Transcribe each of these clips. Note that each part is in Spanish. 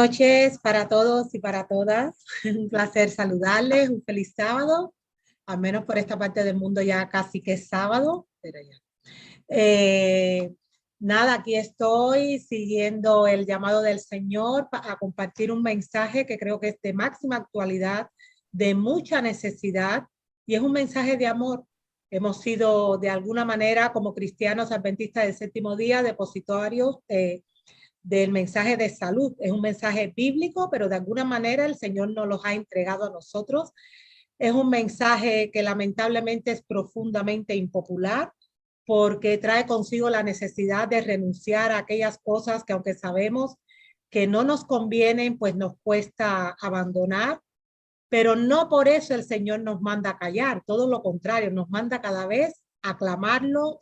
noches para todos y para todas. Un placer saludarles, un feliz sábado, al menos por esta parte del mundo ya casi que es sábado, pero ya. Nada, aquí estoy siguiendo el llamado del Señor a compartir un mensaje que creo que es de máxima actualidad, de mucha necesidad, y es un mensaje de amor. Hemos sido de alguna manera como cristianos adventistas del séptimo día depositarios del mensaje de salud. Es un mensaje bíblico, pero de alguna manera el Señor nos los ha entregado a nosotros. Es un mensaje que lamentablemente es profundamente impopular porque trae consigo la necesidad de renunciar a aquellas cosas que, aunque sabemos que no nos convienen, pues nos cuesta abandonar. Pero no por eso el Señor nos manda a callar, todo lo contrario, nos manda cada vez a clamarlo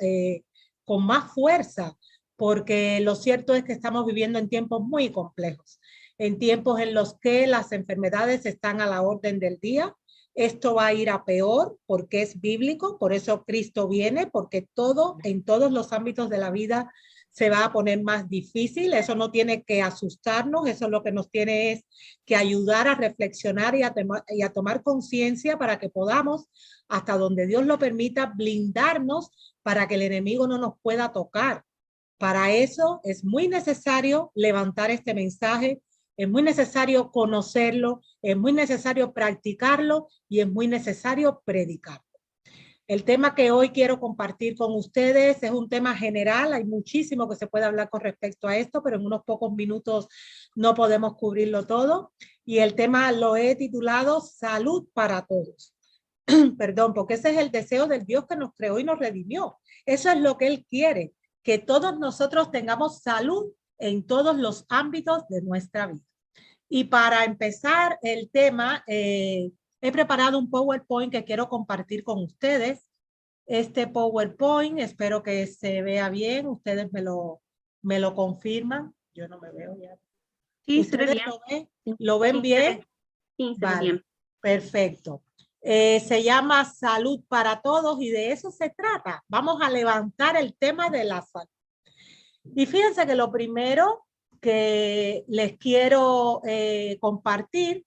con más fuerza, porque lo cierto es que estamos viviendo en tiempos muy complejos, en tiempos en los que las enfermedades están a la orden del día. Esto va a ir a peor porque es bíblico, por eso Cristo viene, porque todo, en todos los ámbitos de la vida se va a poner más difícil. Eso no tiene que asustarnos, eso lo que nos tiene es que ayudar a reflexionar y a tomar conciencia para que podamos, hasta donde Dios lo permita, blindarnos para que el enemigo no nos pueda tocar. Para eso es muy necesario levantar este mensaje, es muy necesario conocerlo, es muy necesario practicarlo y es muy necesario predicarlo. El tema que hoy quiero compartir con ustedes es un tema general. Hay muchísimo que se puede hablar con respecto a esto, pero en unos pocos minutos no podemos cubrirlo todo. Y el tema lo he titulado Salud para Todos. Perdón, porque ese es el deseo del Dios que nos creó y nos redimió. Eso es lo que Él quiere, que todos nosotros tengamos salud en todos los ámbitos de nuestra vida. Y para empezar el tema, he preparado un PowerPoint que quiero compartir con ustedes. Este PowerPoint, espero que se vea bien. Ustedes me lo confirman. Yo no me veo ya. Sí, ¿Ustedes se ve bien. lo ven Sí, bien? Sí, se ve Vale, bien. perfecto. Se llama Salud para Todos y de eso se trata. Vamos a levantar el tema de la salud. Y fíjense que lo primero que les quiero compartir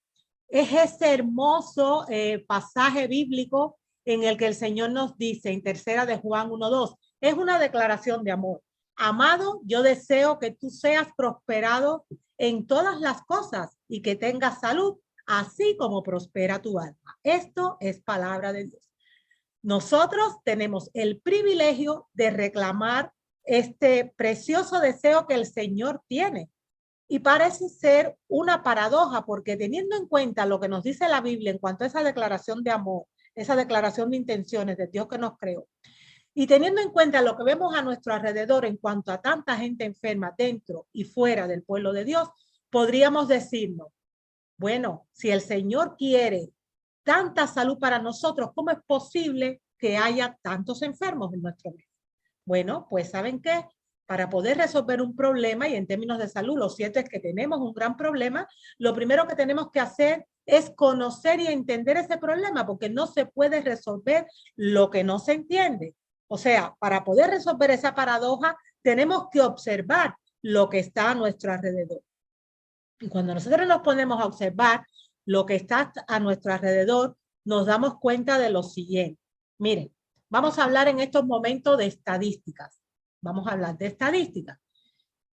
es ese hermoso pasaje bíblico en el que el Señor nos dice en tercera de Juan 1:2, es una declaración de amor. Amado, yo deseo que tú seas prosperado en todas las cosas y que tengas salud, así como prospera tu alma. Esto es palabra de Dios. Nosotros tenemos el privilegio de reclamar este precioso deseo que el Señor tiene. Y parece ser una paradoja, porque teniendo en cuenta lo que nos dice la Biblia en cuanto a esa declaración de amor, esa declaración de intenciones de Dios que nos creó, y teniendo en cuenta lo que vemos a nuestro alrededor en cuanto a tanta gente enferma dentro y fuera del pueblo de Dios, podríamos decirnos, bueno, si el Señor quiere tanta salud para nosotros, ¿cómo es posible que haya tantos enfermos en nuestro medio? Bueno, pues ¿saben qué? Para poder resolver un problema, y en términos de salud, lo cierto es que tenemos un gran problema, lo primero que tenemos que hacer es conocer y entender ese problema, porque no se puede resolver lo que no se entiende. O sea, para poder resolver esa paradoja, tenemos que observar lo que está a nuestro alrededor. Y cuando nosotros nos ponemos a observar lo que está a nuestro alrededor, nos damos cuenta de lo siguiente. Miren, vamos a hablar en estos momentos de estadísticas. Vamos a hablar de estadísticas.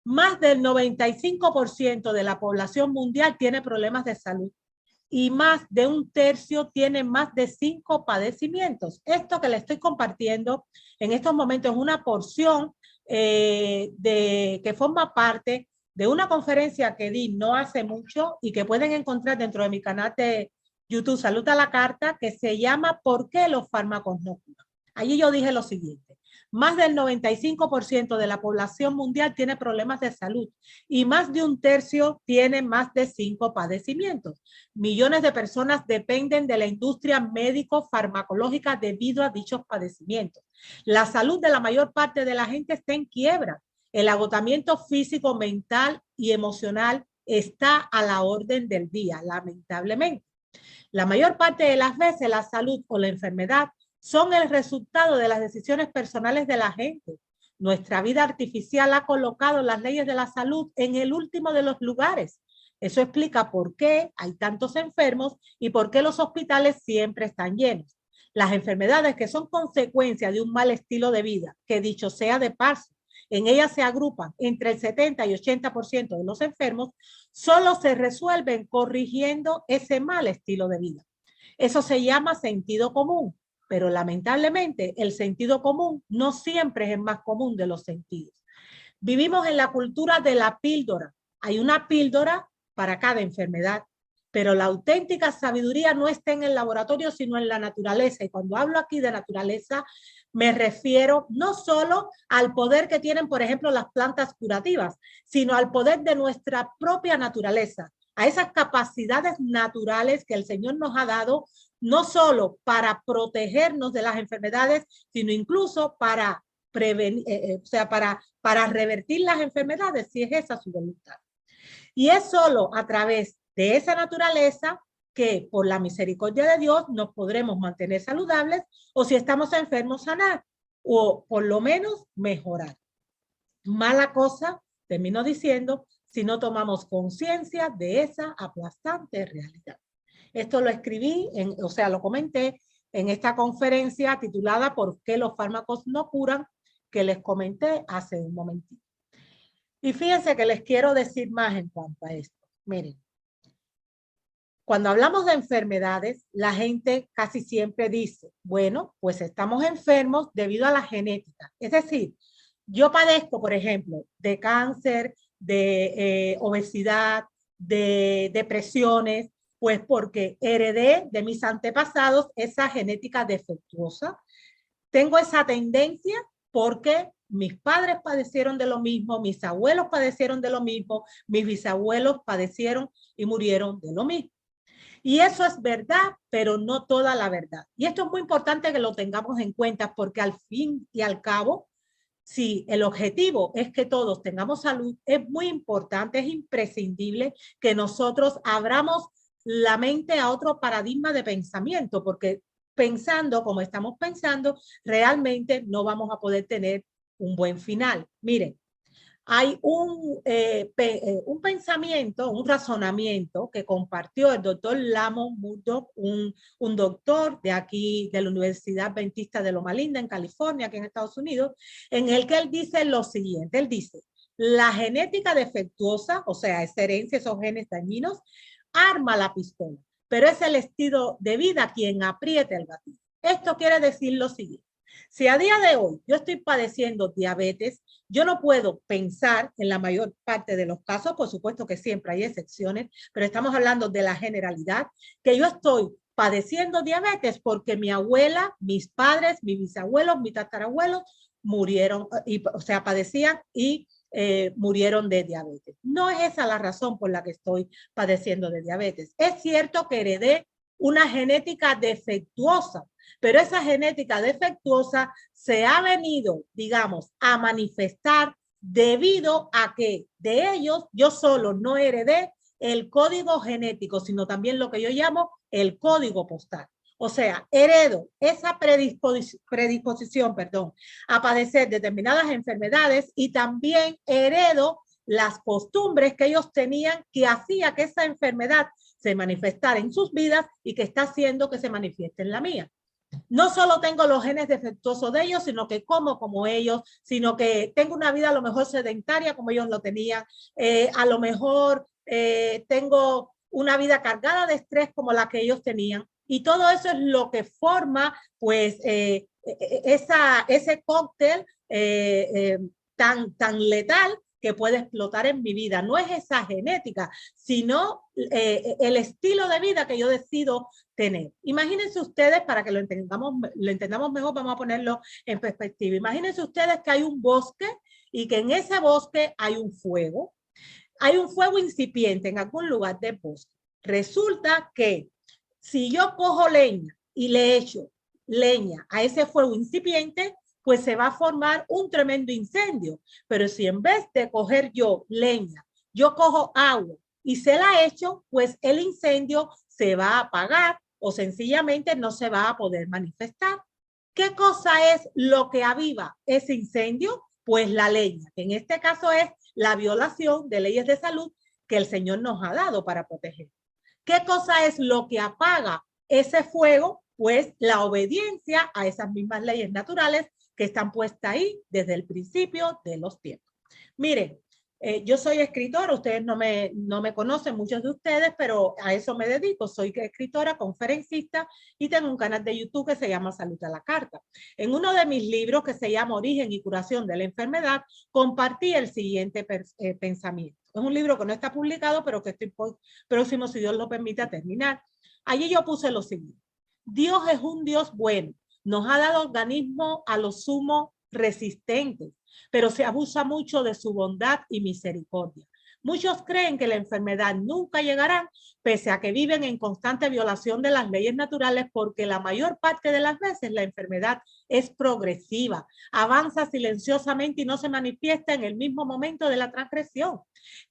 Más del 95% de la población mundial tiene problemas de salud y más de un tercio tiene más de 5 padecimientos. Esto que le estoy compartiendo en estos momentos es una porción que forma parte de una conferencia que di no hace mucho y que pueden encontrar dentro de mi canal de YouTube Salud a la Carta, que se llama ¿Por qué los fármacos no curan? Allí yo dije lo siguiente. Más del 95% de la población mundial tiene problemas de salud y más de un tercio tiene más de 5 padecimientos. Millones de personas dependen de la industria médico-farmacológica debido a dichos padecimientos. La salud de la mayor parte de la gente está en quiebra. El agotamiento físico, mental y emocional está a la orden del día, lamentablemente. La mayor parte de las veces la salud o la enfermedad son el resultado de las decisiones personales de la gente. Nuestra vida artificial ha colocado las leyes de la salud en el último de los lugares. Eso explica por qué hay tantos enfermos y por qué los hospitales siempre están llenos. Las enfermedades que son consecuencia de un mal estilo de vida, que dicho sea de paso, en ellas se agrupan entre el 70 y 80% de los enfermos, solo se resuelven corrigiendo ese mal estilo de vida. Eso se llama sentido común, pero lamentablemente el sentido común no siempre es el más común de los sentidos. Vivimos en la cultura de la píldora. Hay una píldora para cada enfermedad, pero la auténtica sabiduría no está en el laboratorio, sino en la naturaleza. Y cuando hablo aquí de naturaleza, me refiero no solo al poder que tienen, por ejemplo, las plantas curativas, sino al poder de nuestra propia naturaleza, a esas capacidades naturales que el Señor nos ha dado, no solo para protegernos de las enfermedades, sino incluso para prevenir, o sea, para revertir las enfermedades, si es esa su voluntad. Y es solo a través de esa naturaleza que por la misericordia de Dios nos podremos mantener saludables o si estamos enfermos sanar o por lo menos mejorar. Mala cosa, termino diciendo, si no tomamos conciencia de esa aplastante realidad. Esto lo escribí, o sea, lo comenté en esta conferencia titulada ¿Por qué los fármacos no curan?, que les comenté hace un momentito. Y fíjense que les quiero decir más en cuanto a esto. Miren, cuando hablamos de enfermedades, la gente casi siempre dice, bueno, pues estamos enfermos debido a la genética. Es decir, yo padezco, por ejemplo, de cáncer, de obesidad, de depresiones, pues porque heredé de mis antepasados esa genética defectuosa. Tengo esa tendencia porque mis padres padecieron de lo mismo, mis abuelos padecieron de lo mismo, mis bisabuelos padecieron y murieron de lo mismo. Y eso es verdad, pero no toda la verdad. Y esto es muy importante que lo tengamos en cuenta porque al fin y al cabo, si el objetivo es que todos tengamos salud, es muy importante, es imprescindible que nosotros abramos la mente a otro paradigma de pensamiento, porque pensando como estamos pensando, realmente no vamos a poder tener un buen final. Miren, hay un pensamiento, un razonamiento que compartió el doctor Lamont Murdoch, un doctor de aquí, de la Universidad Adventista de Loma Linda, en California, aquí en Estados Unidos, en el que él dice lo siguiente, él dice, la genética defectuosa, o sea, esa herencia, esos genes dañinos, arma la pistola, pero es el estilo de vida quien aprieta el gatillo. Esto quiere decir lo siguiente. Si a día de hoy yo estoy padeciendo diabetes, yo no puedo pensar en la mayor parte de los casos, por supuesto que siempre hay excepciones, pero estamos hablando de la generalidad, que yo estoy padeciendo diabetes porque mi abuela, mis padres, mis bisabuelos, mis tatarabuelos murieron, o sea, padecían y murieron de diabetes. No es esa la razón por la que estoy padeciendo de diabetes. Es cierto que heredé una genética defectuosa, pero esa genética defectuosa se ha venido, digamos, a manifestar debido a que de ellos yo solo no heredé el código genético, sino también lo que yo llamo el código postal. O sea, heredo esa predisposición, a padecer determinadas enfermedades y también heredo las costumbres que ellos tenían que hacía que esa enfermedad se manifestara en sus vidas y que está haciendo que se manifieste en la mía. No solo tengo los genes defectuosos de ellos, sino que como ellos, sino que tengo una vida a lo mejor sedentaria como ellos lo tenían, a lo mejor tengo una vida cargada de estrés como la que ellos tenían. Y todo eso es lo que forma, pues, ese cóctel tan letal que puede explotar en mi vida. No es esa genética, sino el estilo de vida que yo decido tener. Imagínense ustedes, para que lo entendamos mejor, vamos a ponerlo en perspectiva. Imagínense ustedes que hay un bosque y que en ese bosque hay un fuego. Hay un fuego incipiente en algún lugar del bosque. Resulta que si yo cojo leña y le echo leña a ese fuego incipiente, pues se va a formar un tremendo incendio. Pero si en vez de coger yo leña, yo cojo agua y se la echo, pues el incendio se va a apagar o sencillamente no se va a poder manifestar. ¿Qué cosa es lo que aviva ese incendio? Pues la leña, que en este caso es la violación de leyes de salud que el Señor nos ha dado para proteger. ¿Qué cosa es lo que apaga ese fuego? Pues la obediencia a esas mismas leyes naturales que están puestas ahí desde el principio de los tiempos. Miren, yo soy escritora, ustedes no me conocen, muchos de ustedes, pero a eso me dedico. Soy escritora, conferencista y tengo un canal de YouTube que se llama Salud a la Carta. En uno de mis libros que se llama Origen y Curación de la Enfermedad, compartí el siguiente pensamiento. Es un libro que no está publicado, pero que estoy próximo, si Dios lo permite, a terminar. Allí yo puse lo siguiente. Dios es un Dios bueno. Nos ha dado organismos a lo sumo resistentes, pero se abusa mucho de su bondad y misericordia. Muchos creen que la enfermedad nunca llegará, pese a que viven en constante violación de las leyes naturales, porque la mayor parte de las veces la enfermedad es progresiva, avanza silenciosamente y no se manifiesta en el mismo momento de la transgresión.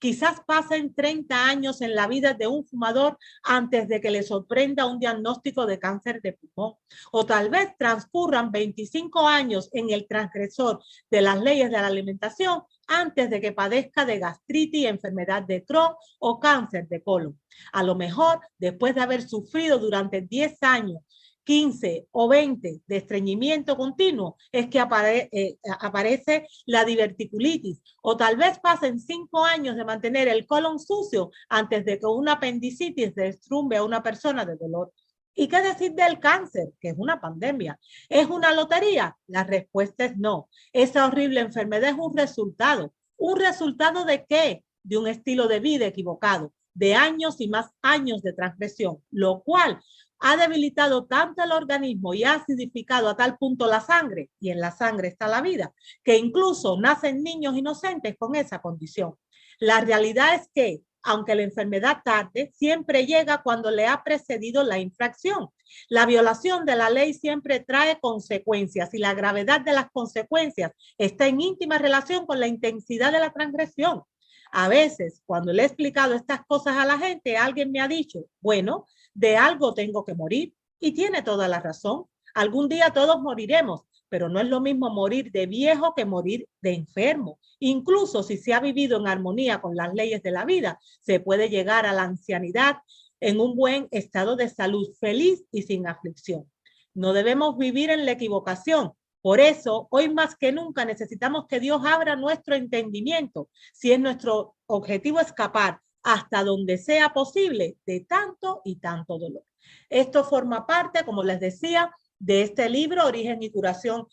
Quizás pasen 30 años en la vida de un fumador antes de que le sorprenda un diagnóstico de cáncer de pulmón, o tal vez transcurran 25 años en el transgresor de las leyes de la alimentación antes de que padezca de gastritis, enfermedad de Crohn o cáncer de colon. A lo mejor, después de haber sufrido durante 10 años 15 o 20 de estreñimiento continuo, es que aparece la diverticulitis, o tal vez pasen 5 años de mantener el colon sucio antes de que una apendicitis destrumbe a una persona de dolor. ¿Y qué decir del cáncer, que es una pandemia? ¿Es una lotería? La respuesta es no. Esa horrible enfermedad es un resultado. ¿Un resultado de qué? De un estilo de vida equivocado, de años y más años de transgresión, lo cual ha debilitado tanto el organismo y ha acidificado a tal punto la sangre, y en la sangre está la vida, que incluso nacen niños inocentes con esa condición. La realidad es que, aunque la enfermedad tarde, siempre llega cuando le ha precedido la infracción. La violación de la ley siempre trae consecuencias y la gravedad de las consecuencias está en íntima relación con la intensidad de la transgresión. A veces, cuando le he explicado estas cosas a la gente, alguien me ha dicho, bueno, de algo tengo que morir, y tiene toda la razón. Algún día todos moriremos, pero no es lo mismo morir de viejo que morir de enfermo. Incluso si se ha vivido en armonía con las leyes de la vida, se puede llegar a la ancianidad en un buen estado de salud, feliz y sin aflicción. No debemos vivir en la equivocación. Por eso, hoy más que nunca necesitamos que Dios abra nuestro entendimiento, si es nuestro objetivo escapar hasta donde sea posible de tanto y tanto dolor. Esto forma parte, como les decía, de este libro, Origen y Curación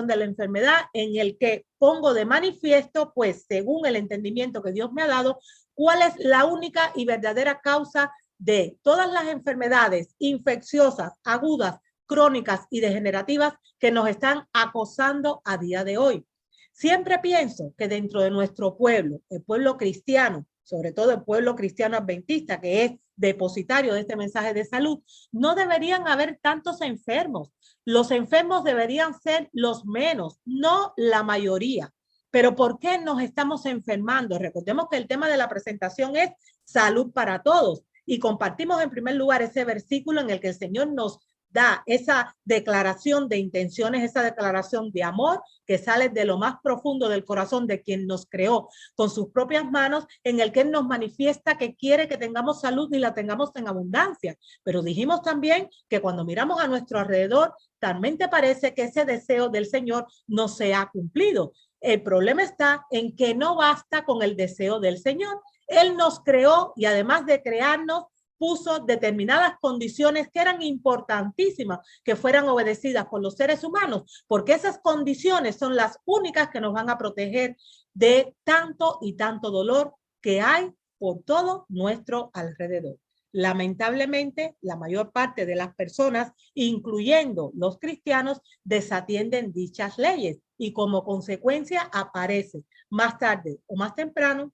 de la Enfermedad, en el que pongo de manifiesto, pues, según el entendimiento que Dios me ha dado, cuál es la única y verdadera causa de todas las enfermedades infecciosas, agudas, crónicas y degenerativas que nos están acosando a día de hoy. Siempre pienso que dentro de nuestro pueblo, el pueblo cristiano, sobre todo el pueblo cristiano adventista, que es depositario de este mensaje de salud, no deberían haber tantos enfermos. Los enfermos deberían ser los menos, no la mayoría. Pero ¿por qué nos estamos enfermando? Recordemos que el tema de la presentación es salud para todos. Y compartimos en primer lugar ese versículo en el que el Señor nos da esa declaración de intenciones, esa declaración de amor que sale de lo más profundo del corazón de quien nos creó con sus propias manos, en el que Él nos manifiesta que quiere que tengamos salud y la tengamos en abundancia. Pero dijimos también que cuando miramos a nuestro alrededor, también te parece que ese deseo del Señor no se ha cumplido. El problema está en que no basta con el deseo del Señor. Él nos creó y además de crearnos, puso determinadas condiciones que eran importantísimas que fueran obedecidas por los seres humanos, porque esas condiciones son las únicas que nos van a proteger de tanto y tanto dolor que hay por todo nuestro alrededor. Lamentablemente, la mayor parte de las personas, incluyendo los cristianos, desatienden dichas leyes y como consecuencia aparece más tarde o más temprano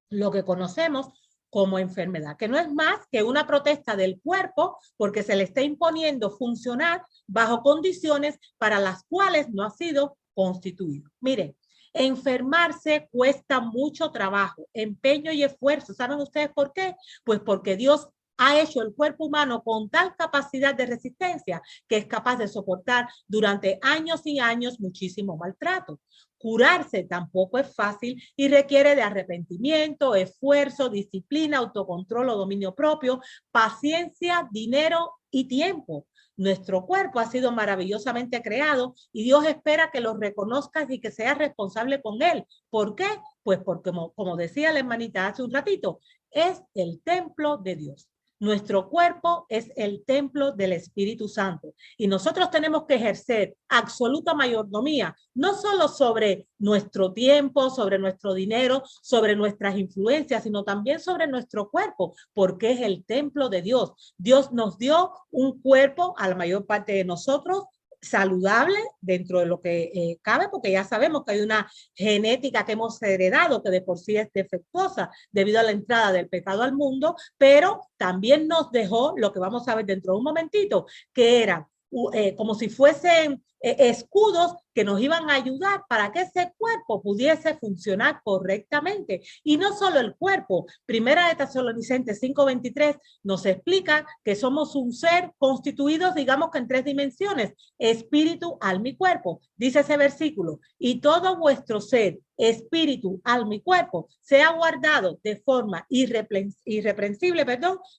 lo que conocemos como enfermedad, que no es más que una protesta del cuerpo porque se le está imponiendo funcionar bajo condiciones para las cuales no ha sido constituido. Miren, enfermarse cuesta mucho trabajo, empeño y esfuerzo. ¿Saben ustedes por qué? Pues porque Dios ha hecho el cuerpo humano con tal capacidad de resistencia que es capaz de soportar durante años y años muchísimo maltrato. Curarse tampoco es fácil y requiere de arrepentimiento, esfuerzo, disciplina, autocontrol o dominio propio, paciencia, dinero y tiempo. Nuestro cuerpo ha sido maravillosamente creado y Dios espera que lo reconozcas y que seas responsable con él. ¿Por qué? Pues porque, como decía la hermanita hace un ratito, es el templo de Dios. Nuestro cuerpo es el templo del Espíritu Santo y nosotros tenemos que ejercer absoluta mayordomía, no solo sobre nuestro tiempo, sobre nuestro dinero, sobre nuestras influencias, sino también sobre nuestro cuerpo, porque es el templo de Dios. Dios nos dio un cuerpo a la mayor parte de nosotros saludable dentro de lo que cabe, porque ya sabemos que hay una genética que hemos heredado que de por sí es defectuosa debido a la entrada del pecado al mundo, pero también nos dejó lo que vamos a ver dentro de un momentito, que eran como si fuesen escudos que nos iban a ayudar para que ese cuerpo pudiese funcionar correctamente. Y no solo el cuerpo. Primera de Tesalonicenses 5:23 nos explica que somos un ser constituido, digamos que en 3 dimensiones, espíritu, alma y cuerpo. Dice ese versículo, y todo vuestro ser, espíritu, alma y cuerpo, sea guardado de forma irreprensible,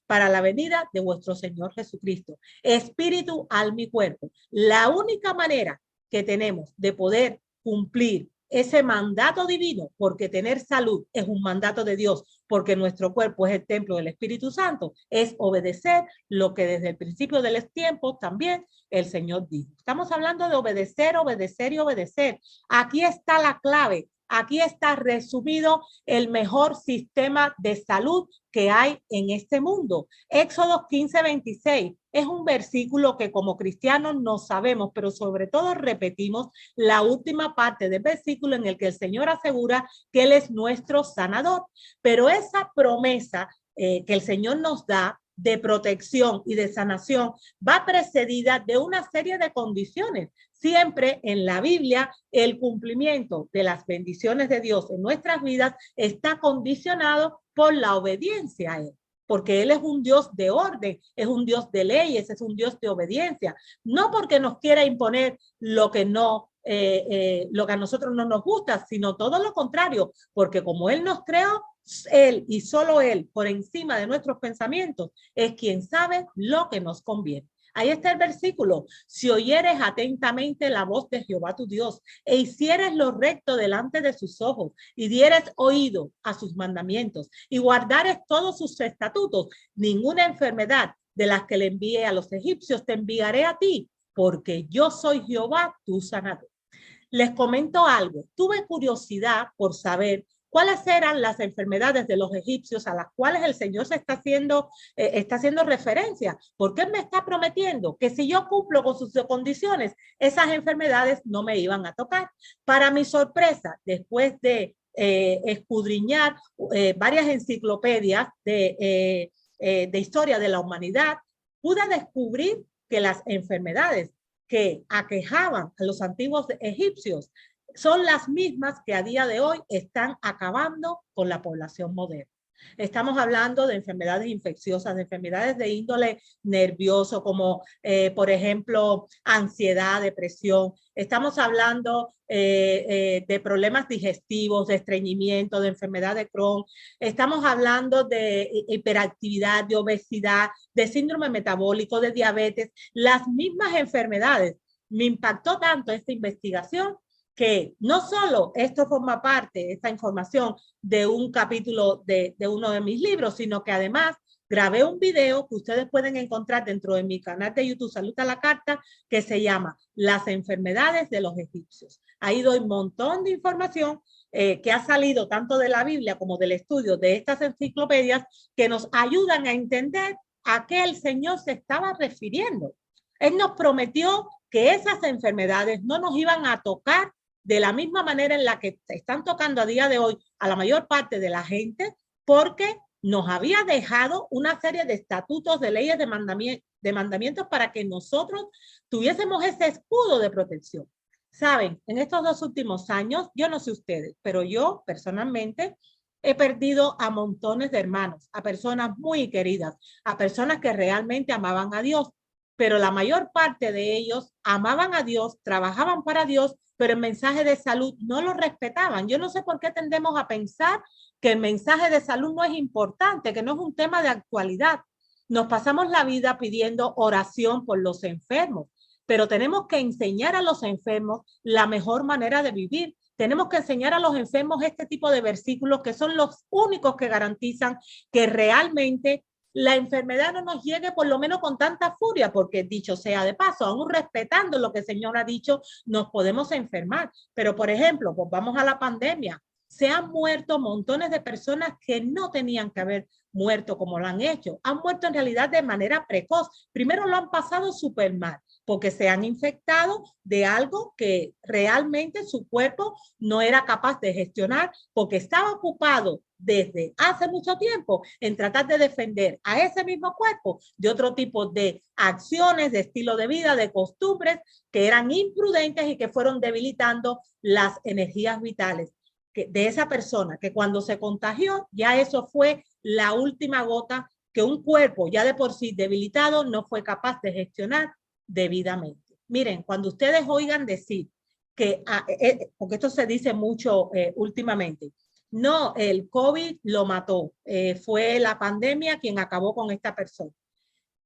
para la venida de vuestro Señor Jesucristo. Espíritu, alma y cuerpo. La única manera que tenemos de poder cumplir ese mandato divino, porque tener salud es un mandato de Dios, porque nuestro cuerpo es el templo del Espíritu Santo, es obedecer lo que desde el principio de los tiempos también el Señor dijo. Estamos hablando de obedecer, obedecer y obedecer. Aquí está la clave. Aquí está resumido el mejor sistema de salud que hay en este mundo. Éxodo 15:26 es un versículo que como cristianos no sabemos, pero sobre todo repetimos la última parte del versículo en el que el Señor asegura que Él es nuestro sanador. Pero esa promesa que el Señor nos da de protección y de sanación va precedida de una serie de condiciones. Siempre en la Biblia el cumplimiento de las bendiciones de Dios en nuestras vidas está condicionado por la obediencia a Él, porque Él es un Dios de orden, es un Dios de leyes, es un Dios de obediencia, no porque nos quiera imponer lo que lo que a nosotros no nos gusta, sino todo lo contrario, porque como Él nos creó, Él y solo Él, por encima de nuestros pensamientos, es quien sabe lo que nos conviene. Ahí está el versículo. Si oyeres atentamente la voz de Jehová tu Dios e hicieres lo recto delante de sus ojos y dieres oído a sus mandamientos y guardares todos sus estatutos, ninguna enfermedad de las que le envié a los egipcios te enviaré a ti, porque yo soy Jehová tu sanador. Les comento algo. Tuve curiosidad por saber cuáles eran las enfermedades de los egipcios a las cuales el Señor se está haciendo referencia, porque Él me está prometiendo que si yo cumplo con sus condiciones, esas enfermedades no me iban a tocar. Para mi sorpresa, después de escudriñar varias enciclopedias de historia de la humanidad, pude descubrir que las enfermedades que aquejaban a los antiguos egipcios son las mismas que a día de hoy están acabando con la población moderna. Estamos hablando de enfermedades infecciosas, de enfermedades de índole nervioso, como por ejemplo ansiedad, depresión. Estamos hablando de problemas digestivos, de estreñimiento, de enfermedad de Crohn. Estamos hablando de hiperactividad, de obesidad, de síndrome metabólico, de diabetes. Las mismas enfermedades. Me impactó tanto esta investigación que no solo esto forma parte, esta información, de un capítulo de uno de mis libros, sino que además grabé un video que ustedes pueden encontrar dentro de mi canal de YouTube, Salud a la Carta, que se llama Las enfermedades de los egipcios. Ahí doy un montón de información que ha salido tanto de la Biblia como del estudio de estas enciclopedias que nos ayudan a entender a qué el Señor se estaba refiriendo. Él nos prometió que esas enfermedades no nos iban a tocar de la misma manera en la que están tocando a día de hoy a la mayor parte de la gente, porque nos había dejado una serie de estatutos, de leyes, de mandamientos para que nosotros tuviésemos ese escudo de protección. Saben, en estos 2 últimos años, yo no sé ustedes, pero yo personalmente He perdido a montones de hermanos, a personas muy queridas, a personas que realmente amaban a Dios, pero la mayor parte de ellos amaban a Dios, trabajaban para Dios, pero el mensaje de salud no lo respetaban. Yo no sé por qué tendemos a pensar que el mensaje de salud no es importante, que no es un tema de actualidad. Nos pasamos la vida pidiendo oración por los enfermos, pero tenemos que enseñar a los enfermos la mejor manera de vivir. Tenemos que enseñar a los enfermos este tipo de versículos que son los únicos que garantizan que realmente la enfermedad no nos llegue por lo menos con tanta furia, porque dicho sea de paso, aún respetando lo que el Señor ha dicho, nos podemos enfermar. Pero, por ejemplo, pues vamos a la pandemia. Se han muerto montones de personas que no tenían que haber muerto como lo han hecho. Han muerto en realidad de manera precoz. Primero lo han pasado súper mal, porque se han infectado de algo que realmente su cuerpo no era capaz de gestionar, porque estaba ocupado desde hace mucho tiempo en tratar de defender a ese mismo cuerpo de otro tipo de acciones, de estilo de vida, de costumbres que eran imprudentes y que fueron debilitando las energías vitales de esa persona, que cuando se contagió, ya eso fue la última gota que un cuerpo ya de por sí debilitado no fue capaz de gestionar debidamente. Miren, cuando ustedes oigan decir que, porque esto se dice mucho últimamente, no, el COVID lo mató, fue la pandemia quien acabó con esta persona.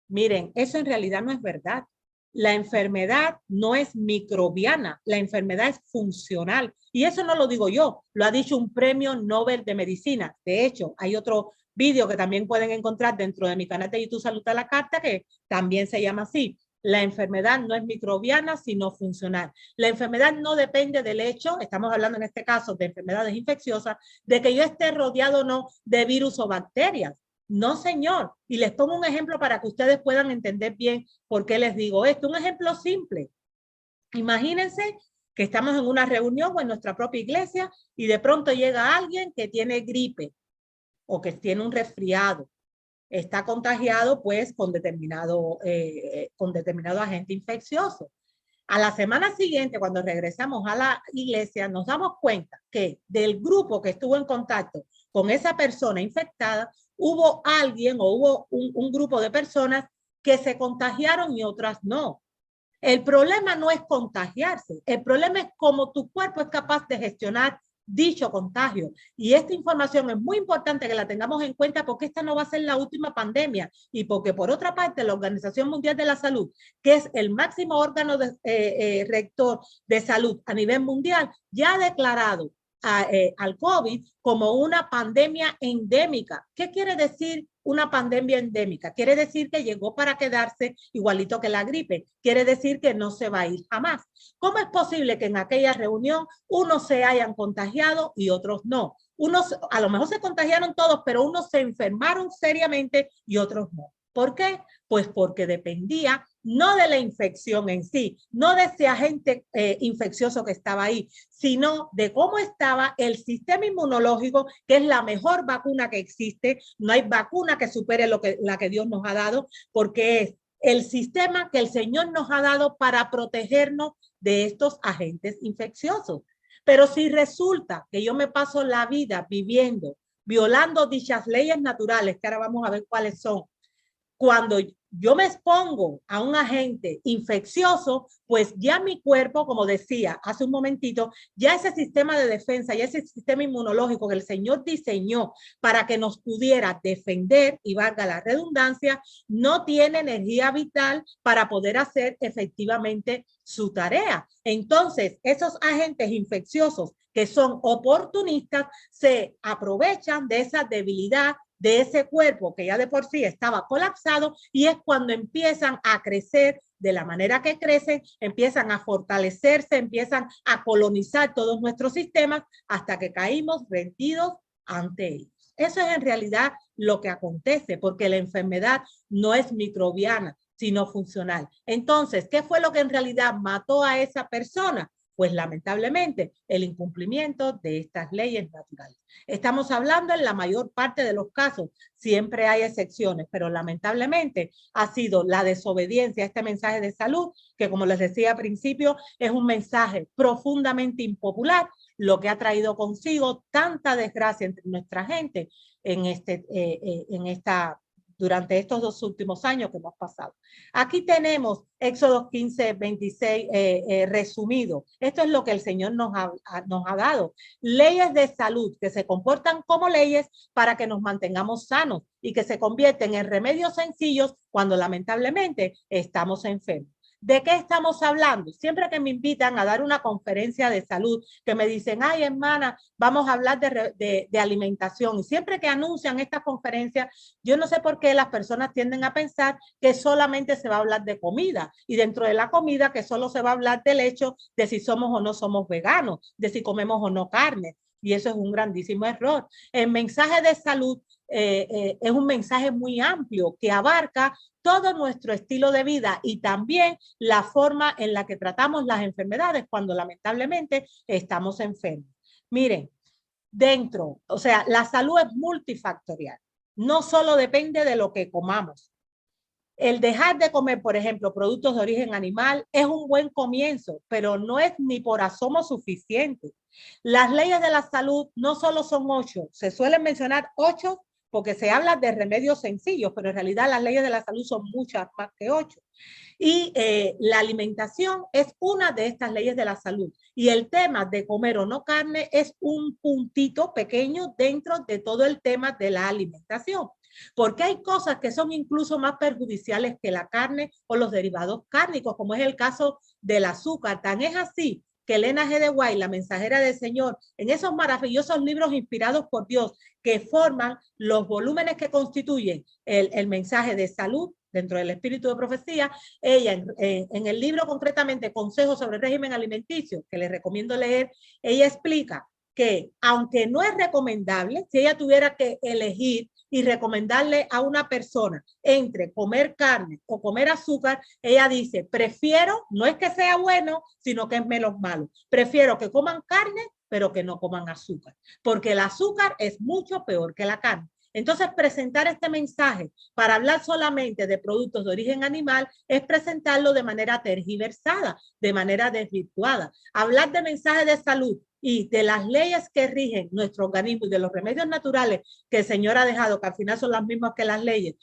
Miren, eso en realidad no es verdad. La enfermedad no es microbiana, la enfermedad es funcional. Y eso no lo digo yo, lo ha dicho un premio Nobel de Medicina. De hecho, hay otro vídeo que también pueden encontrar dentro de mi canal de YouTube Salud a la Carta, que también se llama así. La enfermedad no es microbiana, sino funcional. La enfermedad no depende del hecho, estamos hablando en este caso de enfermedades infecciosas, de que yo esté rodeado o no de virus o bacterias. No, señor. Y les pongo un ejemplo para que ustedes puedan entender bien por qué les digo esto. Un ejemplo simple. Imagínense que estamos en una reunión o en nuestra propia iglesia y de pronto llega alguien que tiene gripe o que tiene un resfriado. Está contagiado pues con determinado agente infeccioso. A la semana siguiente, cuando regresamos a la iglesia, nos damos cuenta que del grupo que estuvo en contacto con esa persona infectada, hubo alguien o hubo un grupo de personas que se contagiaron y otras no. El problema no es contagiarse, el problema es cómo tu cuerpo es capaz de gestionar dicho contagio. Y esta información es muy importante que la tengamos en cuenta porque esta no va a ser la última pandemia y porque por otra parte la Organización Mundial de la Salud, que es el máximo órgano rector de salud a nivel mundial, ya ha declarado al COVID como una pandemia endémica. ¿Qué quiere decir una pandemia endémica? Quiere decir que llegó para quedarse igualito que la gripe. Quiere decir que no se va a ir jamás. ¿Cómo es posible que en aquella reunión unos se hayan contagiado y otros no? Unos a lo mejor se contagiaron todos, pero unos se enfermaron seriamente y otros no. ¿Por qué? Pues porque dependía no de la infección en sí, no de ese agente infeccioso que estaba ahí, sino de cómo estaba el sistema inmunológico, que es la mejor vacuna que existe. No hay vacuna que supere la que Dios nos ha dado, porque es el sistema que el Señor nos ha dado para protegernos de estos agentes infecciosos. Pero si resulta que yo me paso la vida viviendo, violando dichas leyes naturales, que ahora vamos a ver cuáles son, cuando yo me expongo a un agente infeccioso, pues ya mi cuerpo, como decía hace un momentito, ya ese sistema de defensa, ya ese sistema inmunológico que el Señor diseñó para que nos pudiera defender, y valga la redundancia, no tiene energía vital para poder hacer efectivamente su tarea. Entonces, esos agentes infecciosos que son oportunistas se aprovechan de esa debilidad de ese cuerpo que ya de por sí estaba colapsado, y es cuando empiezan a crecer de la manera que crecen, empiezan a fortalecerse, empiezan a colonizar todos nuestros sistemas hasta que caímos rendidos ante ellos. Eso es en realidad lo que acontece, porque la enfermedad no es microbiana, sino funcional. Entonces, ¿qué fue lo que en realidad mató a esa persona? Pues lamentablemente el incumplimiento de estas leyes naturales. Estamos hablando en la mayor parte de los casos, siempre hay excepciones, pero lamentablemente ha sido la desobediencia a este mensaje de salud, que como les decía al principio, es un mensaje profundamente impopular, lo que ha traído consigo tanta desgracia entre nuestra gente durante estos 2 últimos años que hemos pasado. Aquí tenemos Éxodo 15, 26 resumido. Esto es lo que el Señor nos ha dado. Leyes de salud que se comportan como leyes para que nos mantengamos sanos y que se convierten en remedios sencillos cuando lamentablemente estamos enfermos. ¿De qué estamos hablando? Siempre que me invitan a dar una conferencia de salud, que me dicen, ay, hermana, vamos a hablar de alimentación. Y siempre que anuncian estas conferencias, yo no sé por qué las personas tienden a pensar que solamente se va a hablar de comida. Y dentro de la comida, que solo se va a hablar del hecho de si somos o no somos veganos, de si comemos o no carne. Y eso es un grandísimo error. El mensaje de salud es un mensaje muy amplio que abarca todo nuestro estilo de vida y también la forma en la que tratamos las enfermedades cuando lamentablemente estamos enfermos. Miren, o sea, la salud es multifactorial. No solo depende de lo que comamos. El dejar de comer, por ejemplo, productos de origen animal es un buen comienzo, pero no es ni por asomo suficiente. Las leyes de la salud no solo son 8, se suelen mencionar 8 porque se habla de remedios sencillos, pero en realidad las leyes de la salud son muchas más que 8. Y la alimentación es una de estas leyes de la salud. Y el tema de comer o no carne es un puntito pequeño dentro de todo el tema de la alimentación. Porque hay cosas que son incluso más perjudiciales que la carne o los derivados cárnicos, como es el caso del azúcar. Tan es así que Elena G. de White, la mensajera del Señor, en esos maravillosos libros inspirados por Dios que forman los volúmenes que constituyen el mensaje de salud dentro del espíritu de profecía, ella en el libro concretamente Consejos sobre el régimen alimenticio, que les recomiendo leer, ella explica que aunque no es recomendable, si ella tuviera que elegir y recomendarle a una persona entre comer carne o comer azúcar, ella dice, prefiero, no es que sea bueno, sino que es menos malo. Prefiero que coman carne, pero que no coman azúcar, porque el azúcar es mucho peor que la carne. Entonces, presentar este mensaje para hablar solamente de productos de origen animal es presentarlo de manera tergiversada, de manera desvirtuada. Hablar de mensaje de salud y de las leyes que rigen nuestro organismo y de los remedios naturales que el Señor ha dejado, que al final son las mismas que las leyes,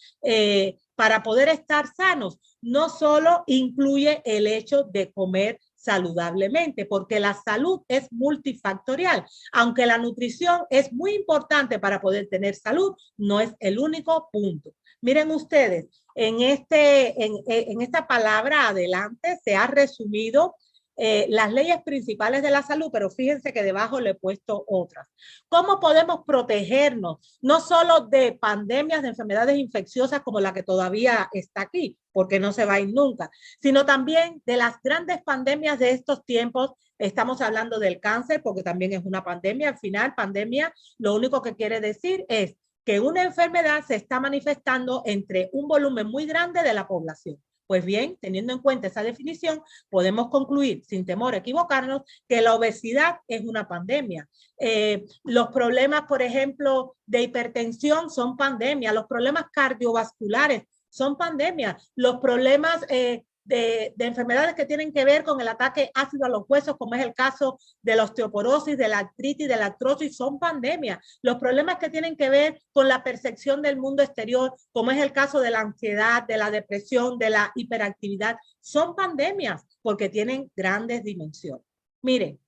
para poder estar sanos, no solo incluye el hecho de comer saludablemente, porque la salud es multifactorial. Aunque la nutrición es muy importante para poder tener salud, no es el único punto. Miren ustedes, en esta palabra adelante se ha resumido las leyes principales de la salud, pero fíjense que debajo le he puesto otras. ¿Cómo podemos protegernos no solo de pandemias, de enfermedades infecciosas como la que todavía está aquí, porque no se va a ir nunca, sino también de las grandes pandemias de estos tiempos? Estamos hablando del cáncer, porque también es una pandemia. Al final, pandemia lo único que quiere decir es que una enfermedad se está manifestando entre un volumen muy grande de la población. Pues bien, teniendo en cuenta esa definición, podemos concluir, sin temor a equivocarnos, que la obesidad es una pandemia. Los problemas, por ejemplo, de hipertensión son pandemia. Los problemas cardiovasculares son pandemias. Los problemas de enfermedades que tienen que ver con el ataque ácido a los huesos, como es el caso de la osteoporosis, de la artritis, de la artrosis, son pandemias. Los problemas que tienen que ver con la percepción del mundo exterior, como es el caso de la ansiedad, de la depresión, de la hiperactividad, son pandemias porque tienen grandes dimensiones. Miren,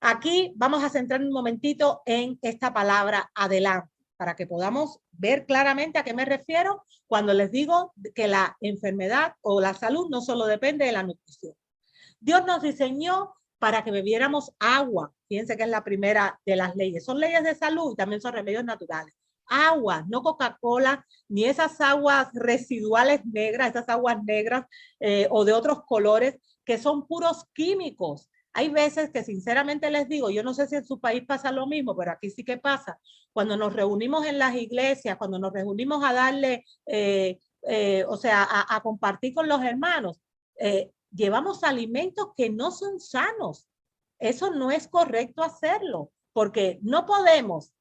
aquí vamos a centrar un momentito en esta palabra adelante, para que podamos ver claramente a qué me refiero cuando les digo que la enfermedad o la salud no solo depende de la nutrición. Dios nos diseñó para que bebiéramos agua. Fíjense que es la primera de las leyes. Son leyes de salud y también son remedios naturales. Agua, no Coca-Cola, ni esas aguas residuales negras, esas aguas negras o de otros colores que son puros químicos. Hay veces que sinceramente les digo, yo no sé si en su país pasa lo mismo, pero aquí sí que pasa. Cuando nos reunimos en las iglesias, cuando nos reunimos a darle, o sea, a compartir con los hermanos, llevamos alimentos que no son sanos. Eso no es correcto hacerlo, porque no podemos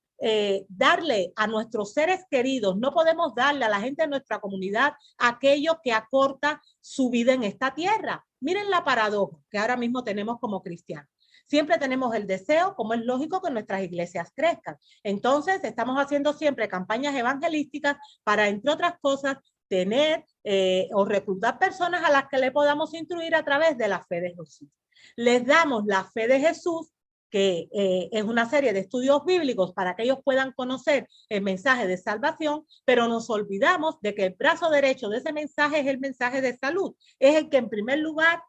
darle a nuestros seres queridos, no podemos darle a la gente de nuestra comunidad aquello que acorta su vida en esta tierra. Miren la paradoja que ahora mismo tenemos como cristianos. siempre tenemos el deseo, como es lógico, que nuestras iglesias crezcan. Entonces, estamos haciendo siempre campañas evangelísticas para, entre otras cosas, tener o reclutar personas a las que le podamos instruir a través de la fe de Jesús. Les damos la fe de Jesús, que es una serie de estudios bíblicos para que ellos puedan conocer el mensaje de salvación, pero nos olvidamos de que el brazo derecho de ese mensaje es el mensaje de salud. Es el que en primer lugar,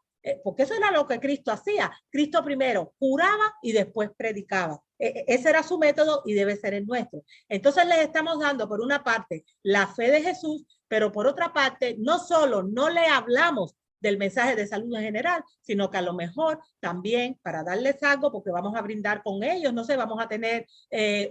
porque eso era lo que Cristo hacía. Cristo primero curaba y después predicaba. Ese era su método y debe ser el nuestro. Entonces les estamos dando por una parte la fe de Jesús, pero por otra parte no solo no le hablamos del mensaje de salud en general, sino que a lo mejor también para darles algo, porque vamos a brindar con ellos, no sé, vamos a tener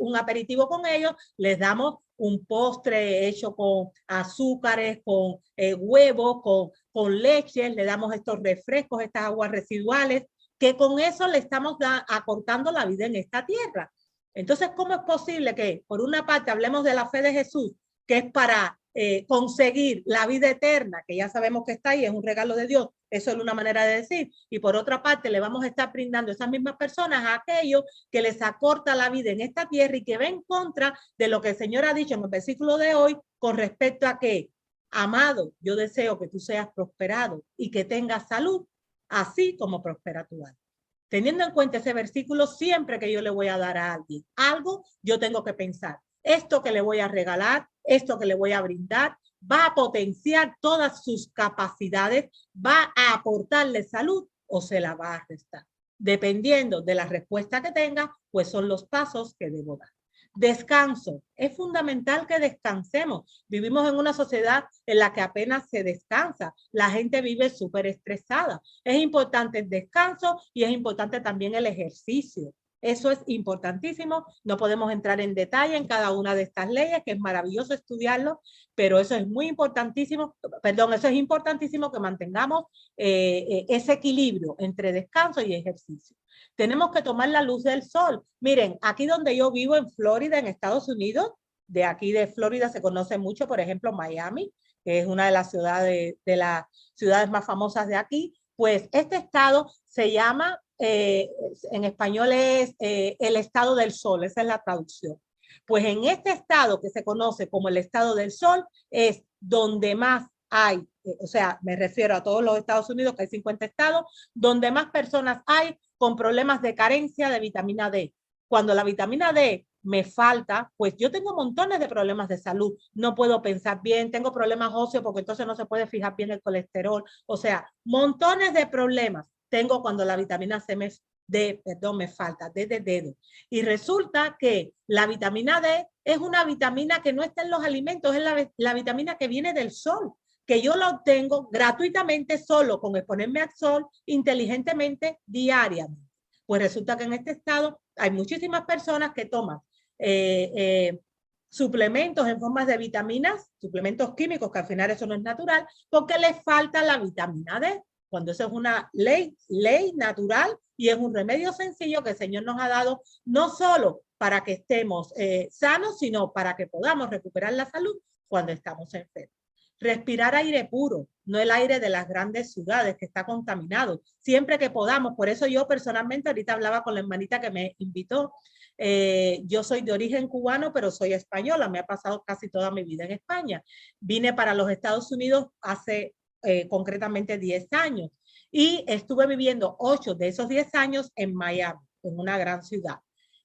un aperitivo con ellos, les damos un postre hecho con azúcares, con huevos, con leche, le damos estos refrescos, estas aguas residuales, que con eso le estamos acortando la vida en esta tierra. Entonces, ¿cómo es posible que por una parte hablemos de la fe de Jesús, que es para conseguir la vida eterna, que ya sabemos que está ahí, es un regalo de Dios, eso es una manera de decir, y por otra parte le vamos a estar brindando a esas mismas personas a aquellos que les acorta la vida en esta tierra y que va en contra de lo que el Señor ha dicho en el versículo de hoy con respecto a que, amado, yo deseo que tú seas prosperado y que tengas salud, así como prospera tu alma. Teniendo en cuenta ese versículo, siempre que yo le voy a dar a alguien algo, yo tengo que pensar, esto que le voy a regalar, esto que le voy a brindar, va a potenciar todas sus capacidades, va a aportarle salud o se la va a restar. Dependiendo de la respuesta que tenga, pues son los pasos que debo dar. Descanso. Es fundamental que descansemos. Vivimos en una sociedad en la que apenas se descansa. La gente vive súper estresada. Es importante el descanso y es importante también el ejercicio. Eso es importantísimo. No podemos entrar en detalle en cada una de estas leyes, que es maravilloso estudiarlo, pero eso es muy importantísimo. Perdón, eso es importantísimo que mantengamos ese equilibrio entre descanso y ejercicio. Tenemos que tomar la luz del sol. Miren, aquí donde yo vivo en Florida, en Estados Unidos, de aquí de Florida se conoce mucho, por ejemplo, Miami, que es una de las ciudades más famosas de aquí. Pues este estado se llama, en español es el estado del sol, esa es la traducción. Pues en este estado que se conoce como el estado del sol es donde más hay, o sea, me refiero a todos los Estados Unidos, que hay 50 estados, donde más personas hay con problemas de carencia de vitamina D. Cuando la vitamina D me falta, pues yo tengo montones de problemas de salud. No puedo pensar bien, tengo problemas óseos porque entonces no se puede fijar bien el colesterol. O sea, montones de problemas tengo cuando la vitamina C me falta, D de dedo. Y resulta que la vitamina D es una vitamina que no está en los alimentos, es la vitamina que viene del sol, que yo la obtengo gratuitamente solo con exponerme al sol inteligentemente diariamente. Pues resulta que en este estado hay muchísimas personas que toman suplementos en formas de vitaminas, suplementos químicos, que al final eso no es natural, porque les falta la vitamina D, cuando eso es una ley natural y es un remedio sencillo que el Señor nos ha dado, no solo para que estemos sanos, sino para que podamos recuperar la salud cuando estamos enfermos. Respirar aire puro, no el aire de las grandes ciudades que está contaminado, siempre que podamos. Por eso yo personalmente ahorita hablaba con la hermanita que me invitó. Yo soy de origen cubano, pero soy española, me ha pasado casi toda mi vida en España. Vine para los Estados Unidos hace concretamente 10 años y estuve viviendo 8 de esos 10 años en Miami, en una gran ciudad.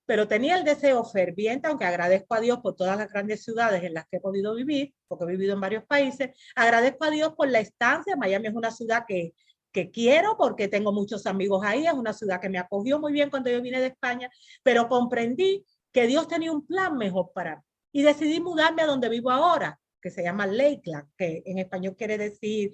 Pero tenía el deseo ferviente, aunque agradezco a Dios por todas las grandes ciudades en las que he podido vivir, porque he vivido en varios países, agradezco a Dios por la estancia. Miami es una ciudad que quiero porque tengo muchos amigos ahí, es una ciudad que me acogió muy bien cuando yo vine de España, pero comprendí que Dios tenía un plan mejor para mí y decidí mudarme a donde vivo ahora, que se llama Lakeland, que en español quiere decir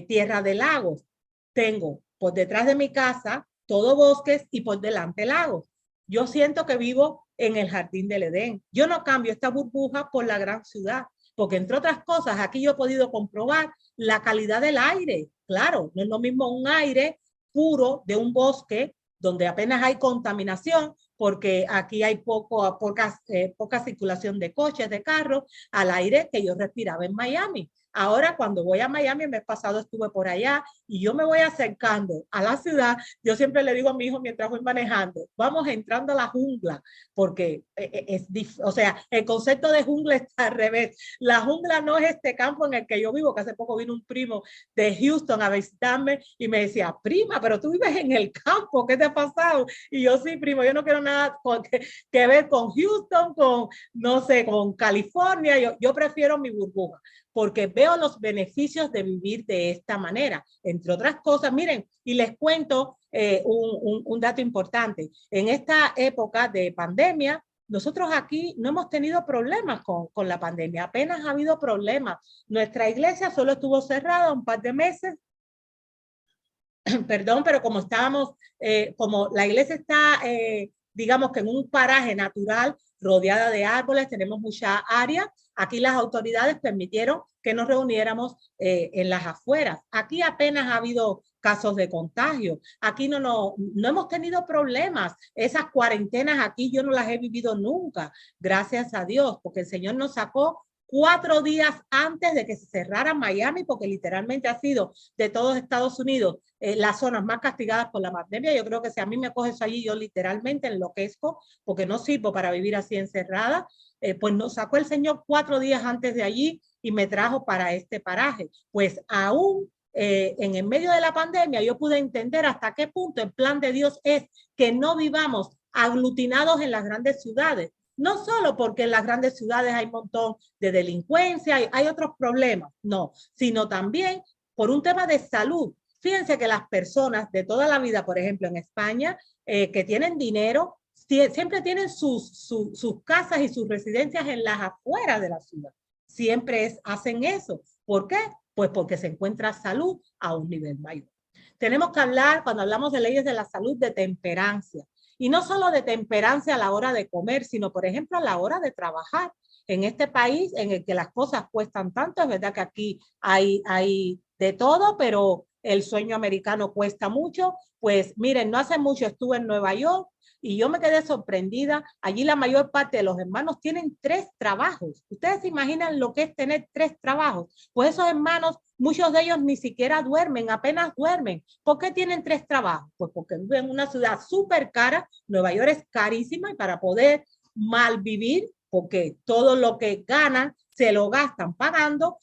tierra de lagos. Tengo por detrás de mi casa todo bosques y por delante lagos. Yo siento que vivo en el jardín del Edén. Yo no cambio esta burbuja por la gran ciudad, porque entre otras cosas, aquí yo he podido comprobar la calidad del aire. Claro, no es lo mismo un aire puro de un bosque donde apenas hay contaminación, porque aquí hay poca circulación de coches, de carros, al aire que yo respiraba en Miami. Ahora, cuando voy a Miami, el mes pasado estuve por allá y yo me voy acercando a la ciudad, yo siempre le digo a mi hijo mientras voy manejando, vamos entrando a la jungla, porque o sea, el concepto de jungla está al revés. La jungla no es este campo en el que yo vivo, que hace poco vino un primo de Houston a visitarme y me decía, prima, pero tú vives en el campo, ¿qué te ha pasado? Y yo, sí, primo, yo no quiero nada que ver con Houston, con, no sé, con California, yo prefiero mi burbuja, porque veo los beneficios de vivir de esta manera. Entre otras cosas, miren, y les cuento un dato importante. En esta época de pandemia, nosotros aquí no hemos tenido problemas con la pandemia, apenas ha habido problemas. Nuestra iglesia solo estuvo cerrada un par de meses, perdón, pero como estábamos, como la iglesia está, digamos que en un paraje natural, rodeada de árboles, tenemos mucha área, aquí las autoridades permitieron que nos reuniéramos en las afueras. Aquí apenas ha habido casos de contagio. Aquí no hemos tenido problemas. Esas cuarentenas aquí yo no las he vivido nunca, gracias a Dios, porque el Señor nos sacó 4 días antes de que se cerrara Miami, porque literalmente ha sido de todos Estados Unidos las zonas más castigadas por la pandemia. Yo creo que si a mí me coges allí, yo literalmente enloquezco, porque no sirvo para vivir así encerrada. Pues nos sacó el Señor 4 días antes de allí y me trajo para este paraje. Pues aún en el medio de la pandemia yo pude entender hasta qué punto el plan de Dios es que no vivamos aglutinados en las grandes ciudades. No solo porque en las grandes ciudades hay un montón de delincuencia, hay otros problemas, no, sino también por un tema de salud. Fíjense que las personas de toda la vida, por ejemplo, en España, que tienen dinero, siempre tienen sus casas y sus residencias en las afueras de la ciudad. Siempre hacen eso. ¿Por qué? Pues porque se encuentra salud a un nivel mayor. Tenemos que hablar, cuando hablamos de leyes de la salud, de temperancia. Y no solo de temperancia a la hora de comer, sino, por ejemplo, a la hora de trabajar. En este país en el que las cosas cuestan tanto, es verdad que aquí hay de todo, pero el sueño americano cuesta mucho. Pues miren, no hace mucho estuve en Nueva York y yo me quedé sorprendida. Allí la mayor parte de los hermanos tienen 3 trabajos. ¿Ustedes se imaginan lo que es tener 3 trabajos? Pues esos hermanos, muchos de ellos ni siquiera duermen, apenas duermen. ¿Por qué tienen 3 trabajos? Pues porque viven en una ciudad súper cara. Nueva York es carísima y para poder mal vivir, porque todo lo que ganan se lo gastan pagando,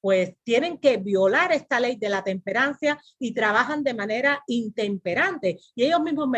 pues tienen que violar esta ley de la temperancia y trabajan de manera intemperante. Y ellos mismos,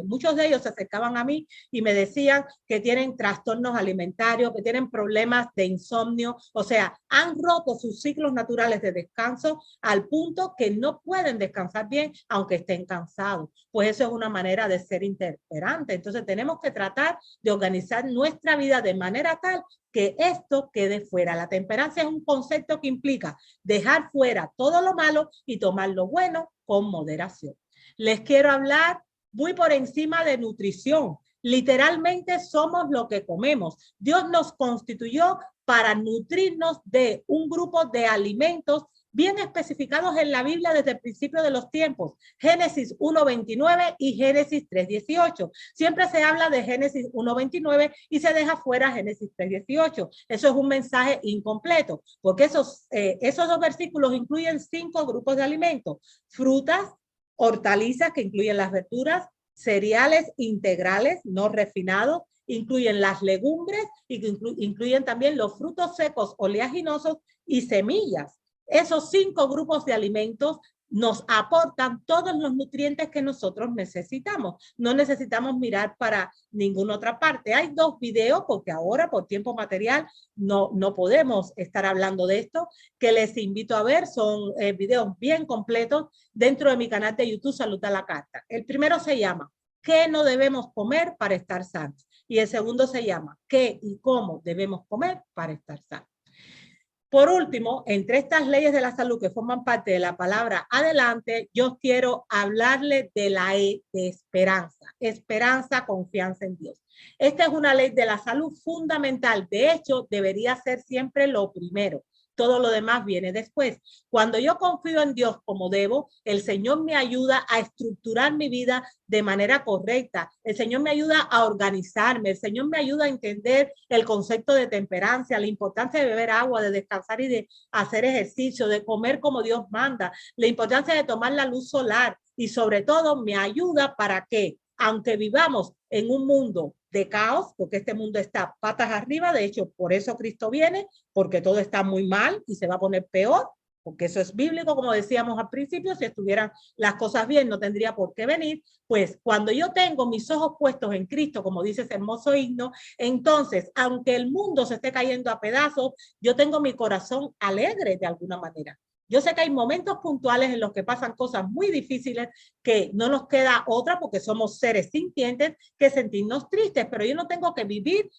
muchos de ellos se acercaban a mí y me decían que tienen trastornos alimentarios, que tienen problemas de insomnio, o sea, han roto sus ciclos naturales de descanso al punto que no pueden descansar bien aunque estén cansados. Pues eso es una manera de ser intemperante. Entonces tenemos que tratar de organizar nuestra vida de manera tal que esto quede fuera. La temperancia es un concepto que implica dejar fuera todo lo malo y tomar lo bueno con moderación. Les quiero hablar muy por encima de nutrición. Literalmente somos lo que comemos. Dios nos constituyó para nutrirnos de un grupo de alimentos bien especificados en la Biblia desde el principio de los tiempos. Génesis 1:29 y Génesis 3:18. Siempre se habla de Génesis 1:29 y se deja fuera Génesis 3:18. Eso es un mensaje incompleto, porque esos 2 versículos incluyen 5 grupos de alimentos: frutas, hortalizas, que incluyen las verduras, cereales integrales no refinados, incluyen las legumbres y incluyen también los frutos secos oleaginosos y semillas. Esos 5 grupos de alimentos nos aportan todos los nutrientes que nosotros necesitamos. No necesitamos mirar para ninguna otra parte. Hay 2 videos, porque ahora por tiempo material no podemos estar hablando de esto, que les invito a ver. Son videos bien completos dentro de mi canal de YouTube Salud a la Carta. El primero se llama ¿qué no debemos comer para estar sanos? Y el segundo se llama ¿qué y cómo debemos comer para estar sanos? Por último, entre estas leyes de la salud que forman parte de la palabra adelante, yo quiero hablarle de la E de esperanza. Esperanza, confianza en Dios. Esta es una ley de la salud fundamental. De hecho, debería ser siempre lo primero. todo lo demás viene después. Cuando yo confío en Dios como debo, el Señor me ayuda a estructurar mi vida de manera correcta. El Señor me ayuda a organizarme. El Señor me ayuda a entender el concepto de temperancia, la importancia de beber agua, de descansar y de hacer ejercicio, de comer como Dios manda, la importancia de tomar la luz solar y sobre todo me ayuda para que, aunque vivamos en un mundo de caos, porque este mundo está patas arriba, de hecho, por eso Cristo viene, porque todo está muy mal y se va a poner peor, porque eso es bíblico, como decíamos al principio, si estuvieran las cosas bien, no tendría por qué venir. Pues cuando yo tengo mis ojos puestos en Cristo, como dice ese hermoso himno, entonces, aunque el mundo se esté cayendo a pedazos, yo tengo mi corazón alegre de alguna manera. Yo sé que hay momentos puntuales en los que pasan cosas muy difíciles que no nos queda otra porque somos seres sintientes que sentirnos tristes, pero yo no tengo que vivir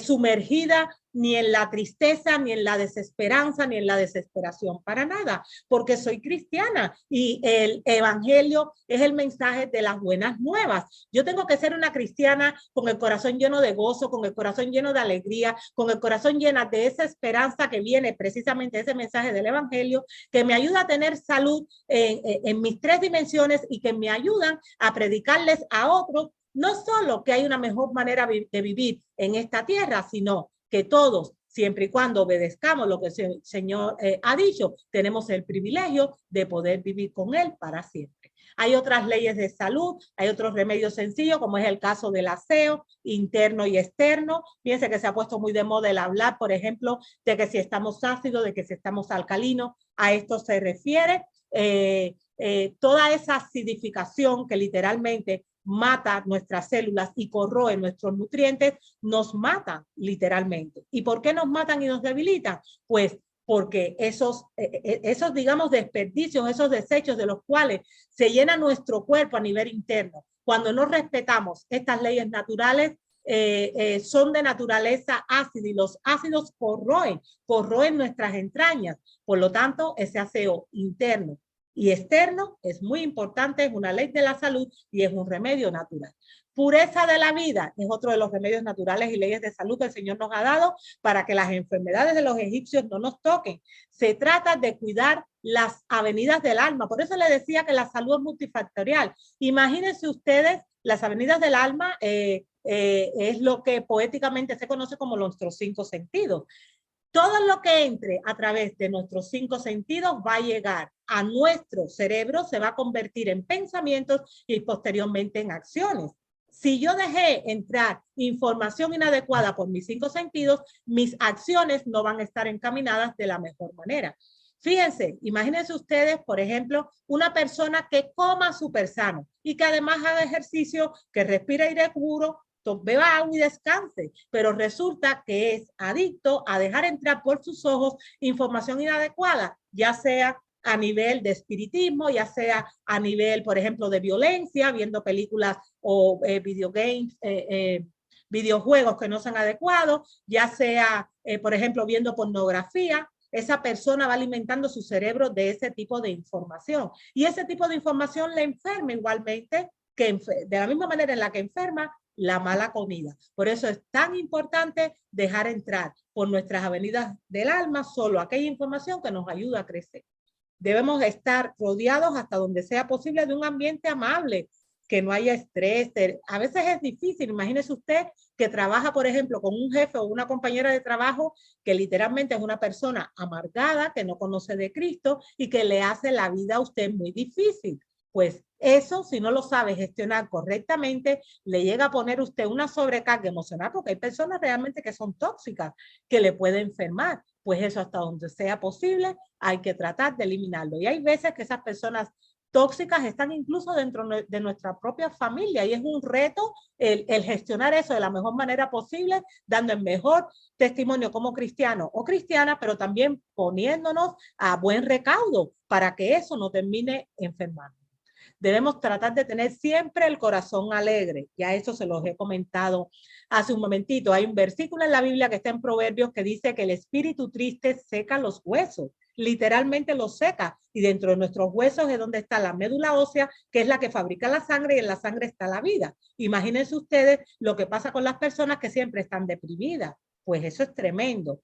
sumergida ni en la tristeza, ni en la desesperanza, ni en la desesperación, para nada, porque soy cristiana y el evangelio es el mensaje de las buenas nuevas. Yo tengo que ser una cristiana con el corazón lleno de gozo, con el corazón lleno de alegría, con el corazón lleno de esa esperanza que viene precisamente ese mensaje del evangelio, que me ayuda a tener salud en mis tres dimensiones y que me ayudan a predicarles a otros no solo que hay una mejor manera de vivir en esta tierra, sino que todos, siempre y cuando obedezcamos lo que el Señor ha dicho, tenemos el privilegio de poder vivir con Él para siempre. Hay otras leyes de salud, hay otros remedios sencillos, como es el caso del aseo interno y externo. Fíjense que se ha puesto muy de moda el hablar, por ejemplo, de que si estamos ácidos, de que si estamos alcalinos, a esto se refiere. Toda esa acidificación que literalmente mata nuestras células y corroe nuestros nutrientes, nos matan literalmente. ¿Y por qué nos matan y nos debilitan? Pues porque esos, digamos, desperdicios, esos desechos de los cuales se llena nuestro cuerpo a nivel interno, cuando no respetamos estas leyes naturales, son de naturaleza ácida y los ácidos corroen nuestras entrañas. Por lo tanto, ese aseo interno y externo es muy importante, es una ley de la salud y es un remedio natural. Pureza de la vida es otro de los remedios naturales y leyes de salud que el Señor nos ha dado para que las enfermedades de los egipcios no nos toquen. Se trata de cuidar las avenidas del alma. Por eso le decía que la salud es multifactorial. Imagínense ustedes, las avenidas del alma es lo que poéticamente se conoce como nuestros 5 sentidos. Todo lo que entre a través de nuestros 5 sentidos va a llegar a nuestro cerebro, se va a convertir en pensamientos y posteriormente en acciones. Si yo dejé entrar información inadecuada por mis 5 sentidos, mis acciones no van a estar encaminadas de la mejor manera. Fíjense, imagínense ustedes, por ejemplo, una persona que coma súper sano y que además haga ejercicio, que respire aire puro, beba agua y descanse, pero resulta que es adicto a dejar entrar por sus ojos información inadecuada, ya sea a nivel de espiritismo, ya sea a nivel, por ejemplo, de violencia, viendo películas o videojuegos que no son adecuados, ya sea, por ejemplo, viendo pornografía. Esa persona va alimentando su cerebro de ese tipo de información. Y ese tipo de información le enferma igualmente, que de la misma manera en la que enferma, la mala comida. Por eso es tan importante dejar entrar por nuestras avenidas del alma solo aquella información que nos ayuda a crecer. Debemos estar rodeados hasta donde sea posible de un ambiente amable, que no haya estrés. A veces es difícil. Imagínese usted que trabaja, por ejemplo, con un jefe o una compañera de trabajo que literalmente es una persona amargada, que no conoce de Cristo y que le hace la vida a usted muy difícil. Pues eso, si no lo sabe gestionar correctamente, le llega a poner usted una sobrecarga emocional, porque hay personas realmente que son tóxicas, que le pueden enfermar. Pues eso, hasta donde sea posible, hay que tratar de eliminarlo. Y hay veces que esas personas tóxicas están incluso dentro de nuestra propia familia y es un reto el gestionar eso de la mejor manera posible, dando el mejor testimonio como cristiano o cristiana, pero también poniéndonos a buen recaudo para que eso no termine enfermando. Debemos tratar de tener siempre el corazón alegre. Ya eso se los he comentado hace un momentito. Hay un versículo en la Biblia que está en Proverbios que dice que el espíritu triste seca los huesos. Literalmente los seca. Y dentro de nuestros huesos es donde está la médula ósea, que es la que fabrica la sangre, y en la sangre está la vida. Imagínense ustedes lo que pasa con las personas que siempre están deprimidas. pues eso es tremendo.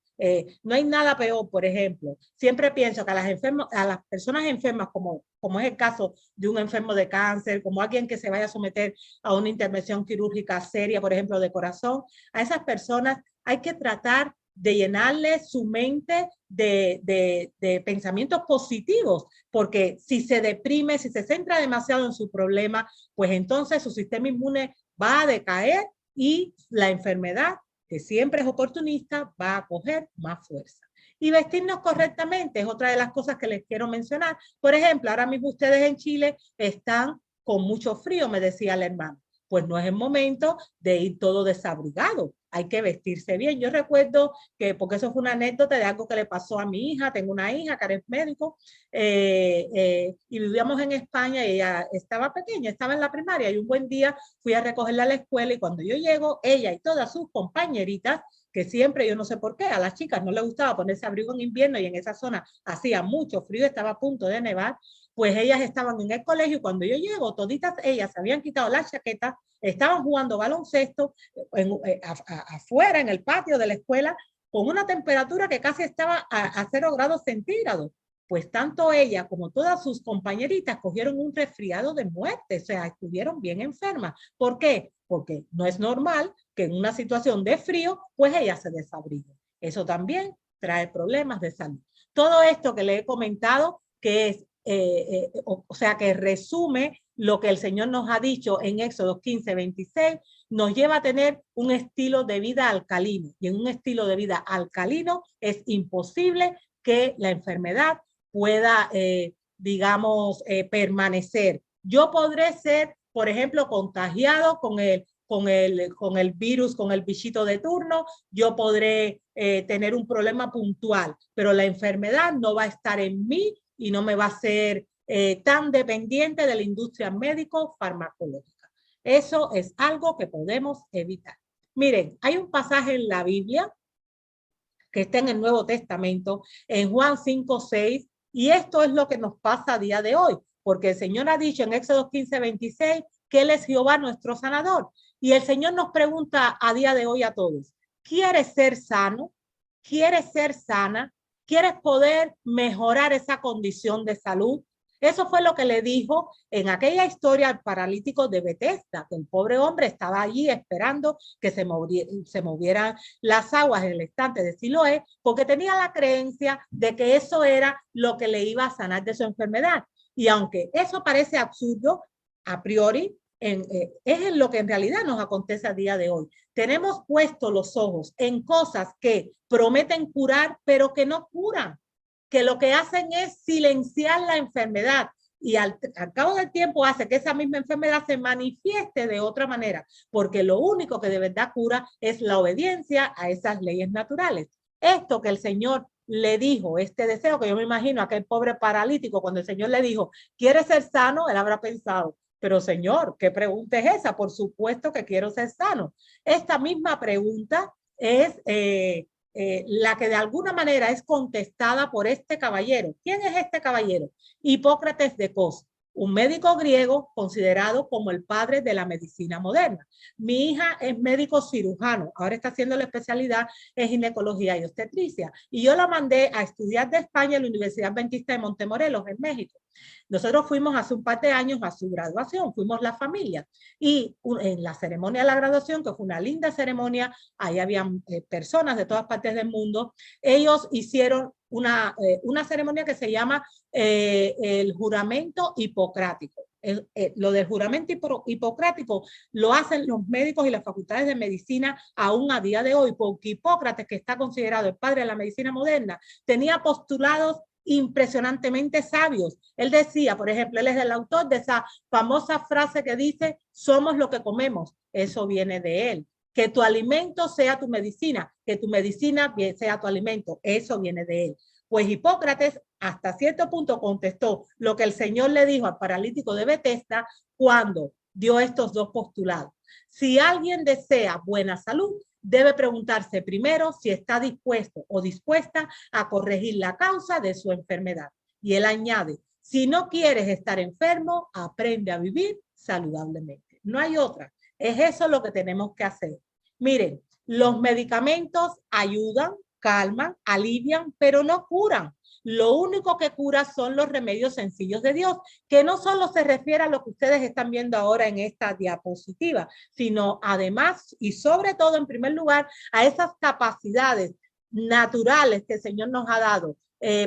No hay nada peor, por ejemplo, siempre pienso que a las personas enfermas, como es el caso de un enfermo de cáncer, como alguien que se vaya a someter a una intervención quirúrgica seria, por ejemplo, de corazón, a esas personas hay que tratar de llenarle su mente de pensamientos positivos, porque si se deprime, si se centra demasiado en su problema, pues entonces su sistema inmune va a decaer y la enfermedad, que siempre es oportunista, va a coger más fuerza. Y vestirnos correctamente es otra de las cosas que les quiero mencionar. Por ejemplo, ahora mismo ustedes en Chile están con mucho frío, me decía el hermano. Pues no es el momento de ir todo desabrigado. Hay que vestirse bien. Yo recuerdo que, porque eso fue una anécdota de algo que le pasó a mi hija, tengo una hija que es médico, y vivíamos en España y ella estaba pequeña, estaba en la primaria, y un buen día fui a recogerla a la escuela y cuando yo llego, ella y todas sus compañeritas, que siempre, yo no sé por qué, a las chicas no les gustaba ponerse abrigo en invierno y en esa zona hacía mucho frío, estaba a punto de nevar, pues ellas estaban en el colegio y cuando yo llego, toditas ellas se habían quitado las chaquetas, estaban jugando baloncesto afuera en el patio de la escuela con una temperatura que casi estaba a 0 grados centígrados. Pues tanto ella como todas sus compañeritas cogieron un resfriado de muerte, o sea, estuvieron bien enfermas. ¿Por qué? Porque no es normal que en una situación de frío, pues ella se desabrigue. Eso también trae problemas de salud. Todo esto que le he comentado, que es, o sea, que resume lo que el Señor nos ha dicho en Éxodo 15:26, nos lleva a tener un estilo de vida alcalino. Y en un estilo de vida alcalino es imposible que la enfermedad pueda, digamos, permanecer. Yo podré ser, por ejemplo, contagiado con el virus, con el bichito de turno, yo podré tener un problema puntual, pero la enfermedad no va a estar en mí y no me va a ser tan dependiente de la industria médico-farmacológica. Eso es algo que podemos evitar. Miren, hay un pasaje en la Biblia que está en el Nuevo Testamento, en Juan 5:6, y esto es lo que nos pasa a día de hoy, porque el Señor ha dicho en Éxodo 15:26 que Él es Jehová nuestro sanador. Y el Señor nos pregunta a día de hoy a todos, ¿quieres ser sano? ¿Quieres ser sana? ¿Quieres poder mejorar esa condición de salud? Eso fue lo que le dijo en aquella historia al paralítico de Betesda, que el pobre hombre estaba allí esperando que se movieran las aguas en el estante de Siloé, porque tenía la creencia de que eso era lo que le iba a sanar de su enfermedad. Y aunque eso parece absurdo, a priori, es en lo que en realidad nos acontece a día de hoy. Tenemos puestos los ojos en cosas que prometen curar, pero que no curan, que lo que hacen es silenciar la enfermedad y al cabo del tiempo hace que esa misma enfermedad se manifieste de otra manera, porque lo único que de verdad cura es la obediencia a esas leyes naturales. Esto que el Señor le dijo, este deseo que yo me imagino a aquel pobre paralítico, cuando el Señor le dijo, ¿quieres ser sano? Él habrá pensado, pero Señor, ¿qué pregunta es esa? Por supuesto que quiero ser sano. Esta misma pregunta es la que de alguna manera es contestada por este caballero. ¿Quién es este caballero? Hipócrates de Cos, un médico griego considerado como el padre de la medicina moderna. Mi hija es médico cirujano, ahora está haciendo la especialidad en ginecología y obstetricia, y yo la mandé a estudiar de España en la Universidad Adventista de Montemorelos, en México. Nosotros fuimos hace un par de años a su graduación, fuimos la familia, y en la ceremonia de la graduación, que fue una linda ceremonia, ahí habían personas de todas partes del mundo, ellos hicieron una ceremonia que se llama el juramento hipocrático. Lo del juramento hipocrático lo hacen los médicos y las facultades de medicina aún a día de hoy, porque Hipócrates, que está considerado el padre de la medicina moderna, tenía postulados impresionantemente sabios. Él decía, por ejemplo, él es el autor de esa famosa frase que dice, somos lo que comemos. Eso viene de él. Que tu alimento sea tu medicina, que tu medicina sea tu alimento. Eso viene de él. Pues Hipócrates hasta cierto punto contestó lo que el Señor le dijo al paralítico de Betesda cuando dio estos dos postulados. Si alguien desea buena salud, debe preguntarse primero si está dispuesto o dispuesta a corregir la causa de su enfermedad. Y él añade, si no quieres estar enfermo, aprende a vivir saludablemente. No hay otra. Es eso lo que tenemos que hacer. Miren, Los medicamentos ayudan, calman, alivian, pero no curan. Lo único que cura son los remedios sencillos de Dios, que no solo se refiere a lo que ustedes están viendo ahora en esta diapositiva, sino además y sobre todo en primer lugar a esas capacidades naturales que el Señor nos ha dado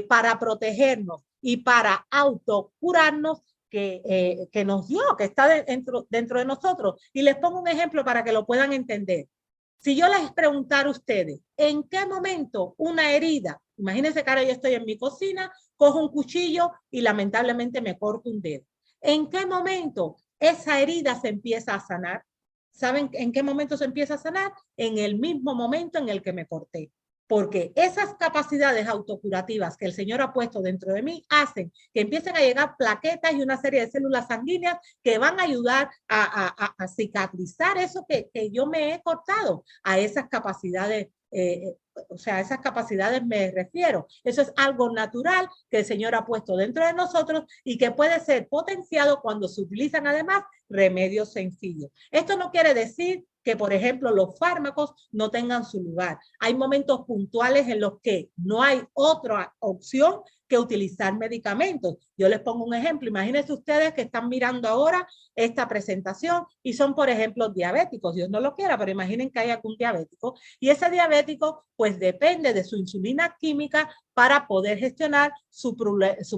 para protegernos y para autocurarnos que nos dio, que está dentro de nosotros. Y les pongo un ejemplo para que lo puedan entender. Si yo les preguntara a ustedes, ¿en qué momento una herida? Imagínense que ahora yo estoy en mi cocina, cojo un cuchillo y lamentablemente me corto un dedo. ¿En qué momento esa herida se empieza a sanar? ¿Saben en qué momento se empieza a sanar? En el mismo momento en el que me corté. Porque esas capacidades autocurativas que el Señor ha puesto dentro de mí hacen que empiecen a llegar plaquetas y una serie de células sanguíneas que van a ayudar a cicatrizar eso que yo me he cortado, a esas capacidades. O sea, a esas capacidades me refiero. Eso es algo natural que el Señor ha puesto dentro de nosotros y que puede ser potenciado cuando se utilizan además remedios sencillos. Esto no quiere decir que, por ejemplo, los fármacos no tengan su lugar. Hay momentos puntuales en los que no hay otra opción que utilizar medicamentos. Yo les pongo un ejemplo. Imagínense ustedes que están mirando ahora esta presentación y son, por ejemplo, diabéticos. Dios no lo quiera, pero imaginen que hay algún diabético y ese diabético pues depende de su insulina química para poder gestionar su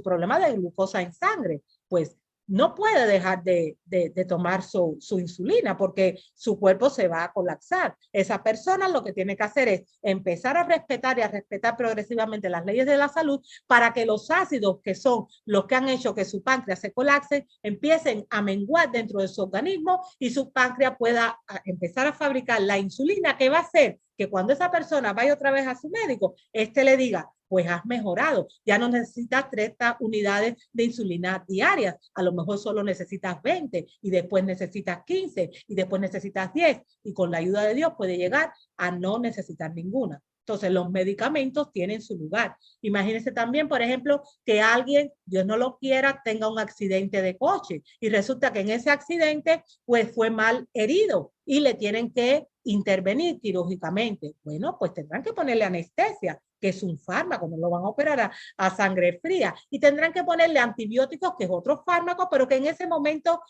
problema de glucosa en sangre. Pues no puede dejar de tomar su insulina porque su cuerpo se va a colapsar. Esa persona lo que tiene que hacer es empezar a respetar y a respetar progresivamente las leyes de la salud para que los ácidos que son los que han hecho que su páncreas se colapse empiecen a menguar dentro de su organismo y su páncreas pueda empezar a fabricar la insulina que va a hacer que cuando esa persona vaya otra vez a su médico, le diga, pues has mejorado, ya no necesitas 30 unidades de insulina diarias, a lo mejor solo necesitas 20 y después necesitas 15 y después necesitas 10 y con la ayuda de Dios puede llegar a no necesitar ninguna. Entonces, los medicamentos tienen su lugar. Imagínense también, por ejemplo, que alguien, Dios no lo quiera, tenga un accidente de coche y resulta que en ese accidente, pues fue mal herido y le tienen que intervenir quirúrgicamente. Bueno, pues tendrán que ponerle anestesia, que es un fármaco, no lo van a operar a sangre fría. Y tendrán que ponerle antibióticos, que es otro fármaco, pero que en ese momento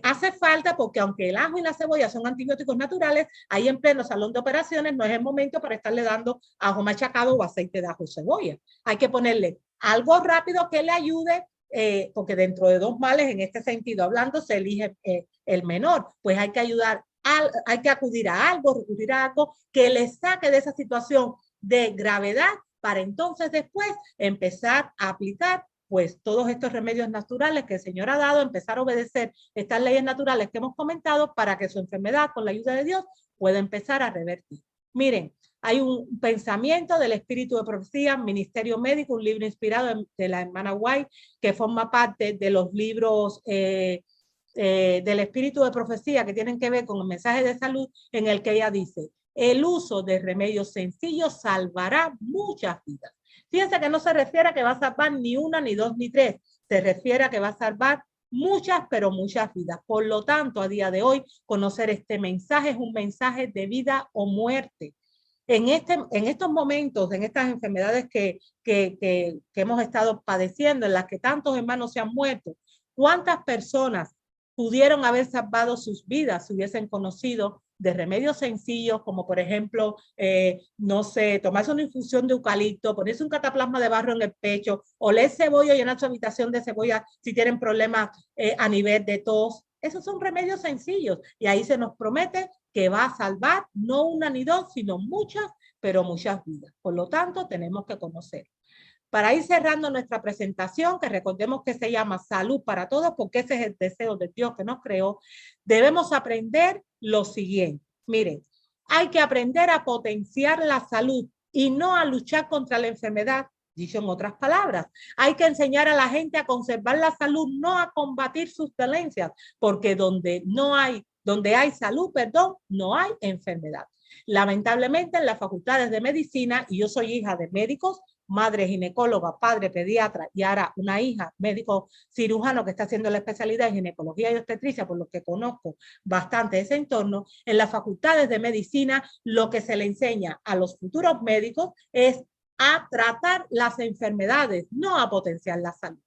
hace falta porque aunque el ajo y la cebolla son antibióticos naturales, ahí en pleno salón de operaciones no es el momento para estarle dando ajo machacado o aceite de ajo y cebolla. Hay que ponerle algo rápido que le ayude porque dentro de dos males, en este sentido hablando, se elige el menor. Pues hay que ayudar, hay que acudir a algo, recurrir a algo que le saque de esa situación de gravedad para entonces después empezar a aplicar pues todos estos remedios naturales que el Señor ha dado, empezar a obedecer estas leyes naturales que hemos comentado para que su enfermedad con la ayuda de Dios pueda empezar a revertir. Miren, hay un pensamiento del espíritu de profecía, Ministerio Médico, un libro inspirado de la hermana White, que forma parte de los libros del espíritu de profecía que tienen que ver con el mensaje de salud, en el que ella dice, el uso de remedios sencillos salvará muchas vidas. Fíjense que no se refiere a que va a salvar ni una, ni dos, ni tres. Se refiere a que va a salvar muchas, pero muchas vidas. Por lo tanto, a día de hoy, conocer este mensaje es un mensaje de vida o muerte. En estos momentos, en estas enfermedades que hemos estado padeciendo, en las que tantos hermanos se han muerto, ¿cuántas personas pudieron haber salvado sus vidas si hubiesen conocido de remedios sencillos, como por ejemplo, no sé, tomarse una infusión de eucalipto, ponerse un cataplasma de barro en el pecho, oler cebolla y llenar su habitación de cebolla si tienen problemas a nivel de tos? Esos son remedios sencillos y ahí se nos promete que va a salvar no una ni dos, sino muchas, pero muchas vidas. Por lo tanto, tenemos que conocer. Para ir cerrando nuestra presentación, que recordemos que se llama Salud para Todos, porque ese es el deseo de Dios que nos creó, debemos aprender lo siguiente. Miren, hay que aprender a potenciar la salud y no a luchar contra la enfermedad. Dicho en otras palabras, hay que enseñar a la gente a conservar la salud, no a combatir sus dolencias, porque donde hay salud, no hay enfermedad. Lamentablemente en las facultades de medicina, y yo soy hija de médicos, madre ginecóloga, padre pediatra y ahora una hija médico cirujano que está haciendo la especialidad en ginecología y obstetricia, por lo que conozco bastante ese entorno, en las facultades de medicina lo que se le enseña a los futuros médicos es a tratar las enfermedades, no a potenciar la salud.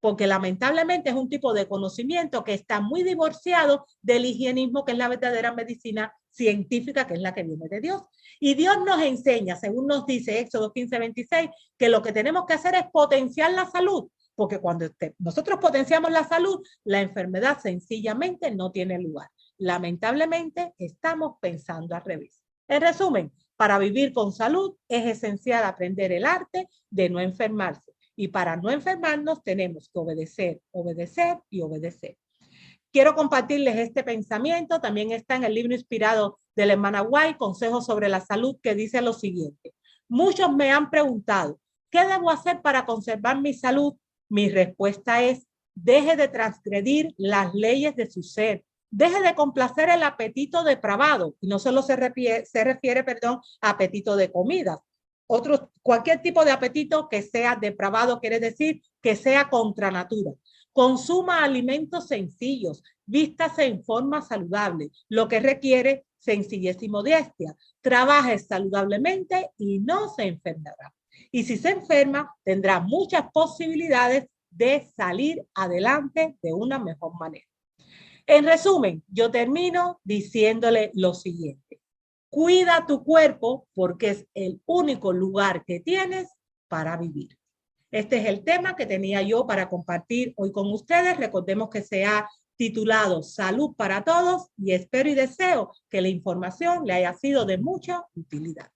Porque lamentablemente es un tipo de conocimiento que está muy divorciado del higienismo, que es la verdadera medicina científica, que es la que viene de Dios. Y Dios nos enseña, según nos dice Éxodo 15:26, que lo que tenemos que hacer es potenciar la salud, porque cuando nosotros potenciamos la salud, la enfermedad sencillamente no tiene lugar. Lamentablemente estamos pensando al revés. En resumen, para vivir con salud es esencial aprender el arte de no enfermarse. Y para no enfermarnos tenemos que obedecer, obedecer y obedecer. Quiero compartirles este pensamiento. También está en el libro inspirado de la hermana White, Consejos sobre la Salud, que dice lo siguiente. Muchos me han preguntado, ¿qué debo hacer para conservar mi salud? Mi respuesta es, deje de transgredir las leyes de su ser. Deje de complacer el apetito depravado. Y no solo se refiere a apetito de comida. Cualquier tipo de apetito que sea depravado quiere decir que sea contra natura. Consuma alimentos sencillos, vístase en forma saludable, lo que requiere sencillez y modestia. Trabaje saludablemente y no se enfermará. Y si se enferma, tendrá muchas posibilidades de salir adelante de una mejor manera. En resumen, yo termino diciéndole lo siguiente. Cuida tu cuerpo porque es el único lugar que tienes para vivir. Este es el tema que tenía yo para compartir hoy con ustedes. Recordemos que se ha titulado Salud para Todos y espero y deseo que la información le haya sido de mucha utilidad.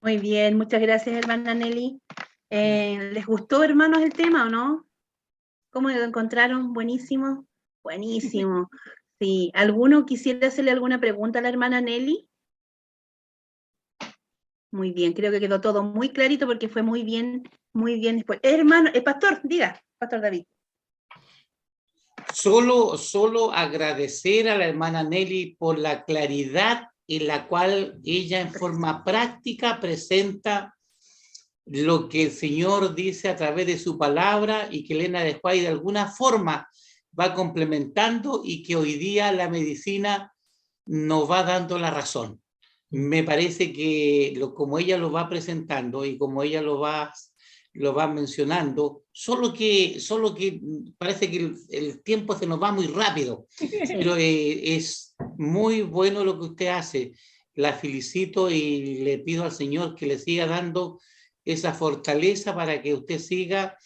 Muy bien, muchas gracias, hermana Nelly. ¿Les gustó, hermanos, el tema o no? ¿Cómo lo encontraron? Buenísimo. Buenísimo. Sí, ¿alguno quisiera hacerle alguna pregunta a la hermana Nelly? Muy bien, creo que quedó todo muy clarito porque fue muy bien después. Hermano, pastor, diga, pastor David. Solo agradecer a la hermana Nelly por la claridad en la cual ella en forma práctica presenta lo que el Señor dice a través de su palabra y que Elena de White de alguna forma va complementando y que hoy día la medicina nos va dando la razón. Me parece que como ella lo va presentando y como ella lo va mencionando, solo que parece que el tiempo se nos va muy rápido, pero es muy bueno lo que usted hace. La felicito y le pido al Señor que le siga dando esa fortaleza para que usted siga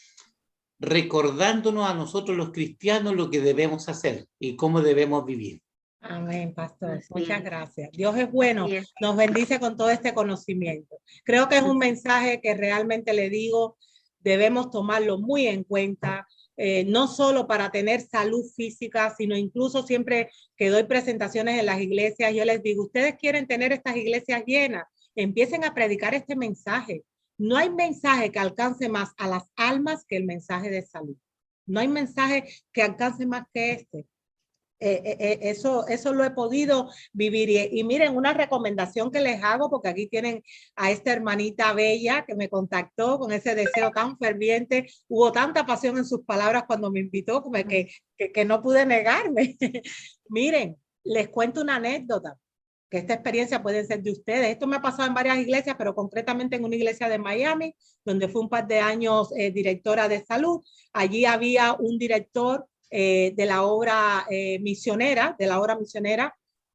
recordándonos a nosotros los cristianos lo que debemos hacer y cómo debemos vivir. Amén, pastor. Muchas gracias. Dios es bueno, nos bendice con todo este conocimiento. Creo que es un mensaje que realmente le digo, debemos tomarlo muy en cuenta, no solo para tener salud física, sino incluso siempre que doy presentaciones en las iglesias, yo les digo, ustedes quieren tener estas iglesias llenas, empiecen a predicar este mensaje. No hay mensaje que alcance más a las almas que el mensaje de salud. No hay mensaje que alcance más que este. Eso lo he podido vivir. Y miren, una recomendación que les hago, porque aquí tienen a esta hermanita bella que me contactó con ese deseo tan ferviente. Hubo tanta pasión en sus palabras cuando me invitó que no pude negarme. Miren, les cuento una anécdota, que esta experiencia puede ser de ustedes. Esto me ha pasado en varias iglesias, pero concretamente en una iglesia de Miami, donde fue un par de años directora de salud. Allí había un director de la obra misionera,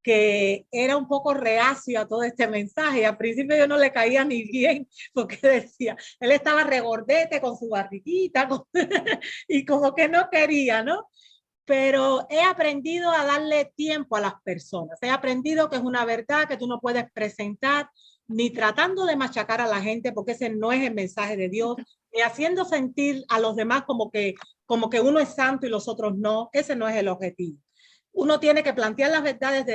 que era un poco reacio a todo este mensaje. Al principio yo no le caía ni bien, porque decía, él estaba regordete con su barriguita, y como que no quería, ¿no? Pero he aprendido a darle tiempo a las personas. He aprendido que es una verdad que tú no puedes presentar ni tratando de machacar a la gente, porque ese no es el mensaje de Dios, ni haciendo sentir a los demás como que uno es santo y los otros no. Ese no es el objetivo. Uno tiene que plantear las verdades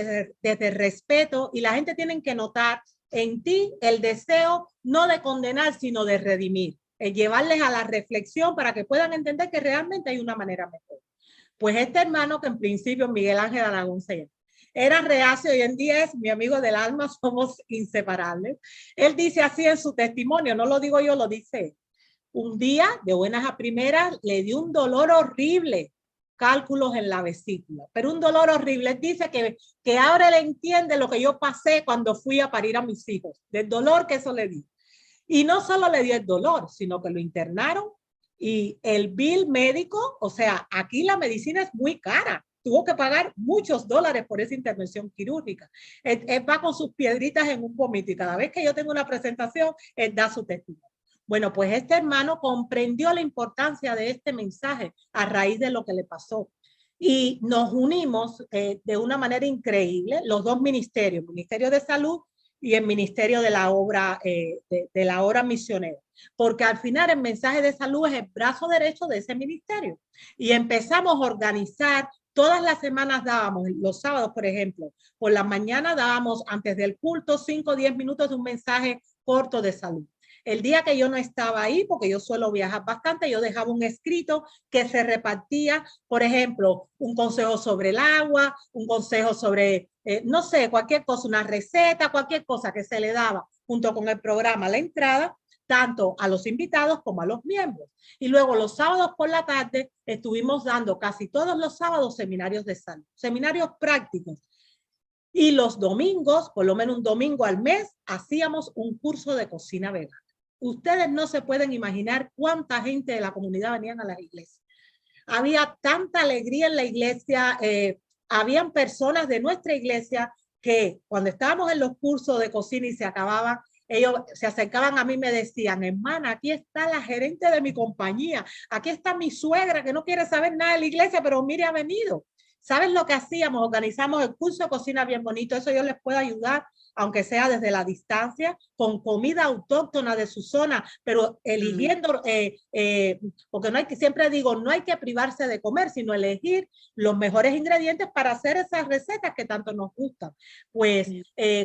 desde el respeto, y la gente tiene que notar en ti el deseo no de condenar, sino de redimir, llevarles a la reflexión para que puedan entender que realmente hay una manera mejor. Pues este hermano, que en principio Miguel Ángel Aragón se llama, era reacio, hoy en día es mi amigo del alma, somos inseparables. Él dice así en su testimonio, no lo digo yo, lo dice él. Un día, de buenas a primeras, le dio un dolor horrible, cálculos en la vesícula, pero un dolor horrible. Él dice que ahora él entiende lo que yo pasé cuando fui a parir a mis hijos, del dolor que eso le dio. Y no solo le dio el dolor, sino que lo internaron y el bill médico, o sea, aquí la medicina es muy cara. Tuvo que pagar muchos dólares por esa intervención quirúrgica. Él va con sus piedritas en un vómito y cada vez que yo tengo una presentación, él da su testimonio. Bueno, pues este hermano comprendió la importancia de este mensaje a raíz de lo que le pasó. Y nos unimos de una manera increíble, los dos ministerios, el Ministerio de Salud y el Ministerio de la Obra, de la obra misionera. Porque al final el mensaje de salud es el brazo derecho de ese ministerio. Y empezamos a organizar, todas las semanas dábamos, los sábados, por ejemplo, por la mañana dábamos antes del culto 5 o 10 minutos de un mensaje corto de salud. El día que yo no estaba ahí, porque yo suelo viajar bastante, yo dejaba un escrito que se repartía, por ejemplo, un consejo sobre el agua, un consejo sobre, no sé, cualquier cosa, una receta, cualquier cosa que se le daba junto con el programa a la entrada, tanto a los invitados como a los miembros. Y luego los sábados por la tarde estuvimos dando casi todos los sábados seminarios de salud, seminarios prácticos. Y los domingos, por lo menos un domingo al mes, hacíamos un curso de cocina vegana. Ustedes no se pueden imaginar cuánta gente de la comunidad venían a las iglesias. Había tanta alegría en la iglesia, habían personas de nuestra iglesia que cuando estábamos en los cursos de cocina y se acababan, ellos se acercaban a mí y me decían, hermana, aquí está la gerente de mi compañía, aquí está mi suegra que no quiere saber nada de la iglesia, pero mire, ha venido. ¿Sabes lo que hacíamos? Organizamos el curso de cocina bien bonito, eso yo les puedo ayudar, aunque sea desde la distancia, con comida autóctona de su zona, pero eligiendo, porque no hay que, siempre digo, no hay que privarse de comer, sino elegir los mejores ingredientes para hacer esas recetas que tanto nos gustan. Pues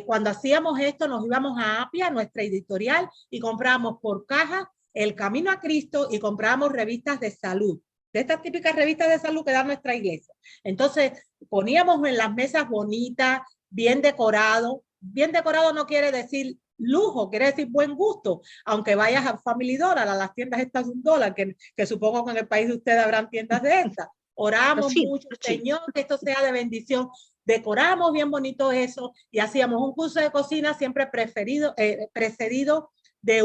cuando hacíamos esto, nos íbamos a Apia, nuestra editorial, y comprábamos por caja El Camino a Cristo y comprábamos revistas de salud, de estas típicas revistas de salud que da nuestra iglesia. Entonces, poníamos en las mesas bonitas, bien decorado. Bien decorado no quiere decir lujo, quiere decir buen gusto, aunque vayas a Family Dollar, a las tiendas estas de $1, que supongo que en el país de ustedes habrán tiendas de estas. Oramos mucho, Señor, que esto sea de bendición. Decoramos bien bonito eso y hacíamos un curso de cocina siempre precedido de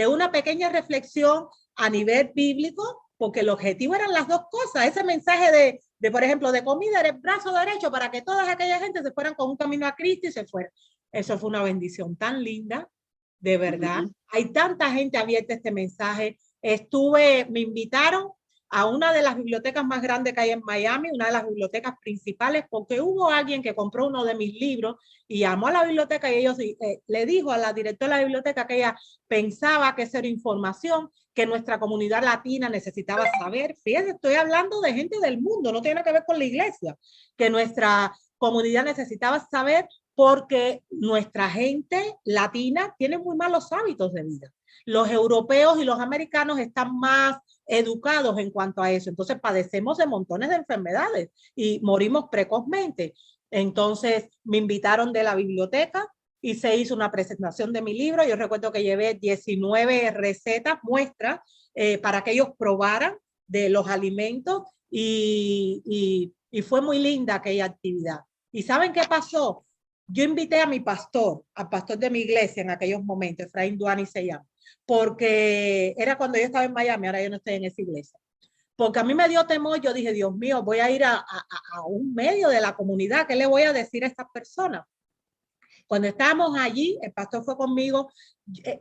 una pequeña reflexión a nivel bíblico, porque el objetivo eran las dos cosas. Ese mensaje de, por ejemplo, de comida era el brazo derecho para que toda aquella gente se fueran con un camino a Cristo y se fueran. Eso fue una bendición tan linda, de verdad. Hay tanta gente abierta a este mensaje. Me invitaron a una de las bibliotecas más grandes que hay en Miami, una de las bibliotecas principales, porque hubo alguien que compró uno de mis libros y llamó a la biblioteca y ellos le dijo a la directora de la biblioteca que ella pensaba que esa era información que nuestra comunidad latina necesitaba saber. Fíjense, estoy hablando de gente del mundo, no tiene que ver con la iglesia, que nuestra comunidad necesitaba saber porque nuestra gente latina tiene muy malos hábitos de vida. Los europeos y los americanos están más educados en cuanto a eso. Entonces padecemos de montones de enfermedades y morimos precozmente. Entonces me invitaron de la biblioteca y se hizo una presentación de mi libro. Yo recuerdo que llevé 19 recetas, muestras, para que ellos probaran de los alimentos y fue muy linda aquella actividad. ¿Y saben qué pasó? Yo invité a mi pastor, al pastor de mi iglesia en aquellos momentos, Efraín Duani se llama, porque era cuando yo estaba en Miami, ahora yo no estoy en esa iglesia. Porque a mí me dio temor, yo dije, Dios mío, voy a ir a un medio de la comunidad, ¿qué le voy a decir a estas personas? Cuando estábamos allí, el pastor fue conmigo,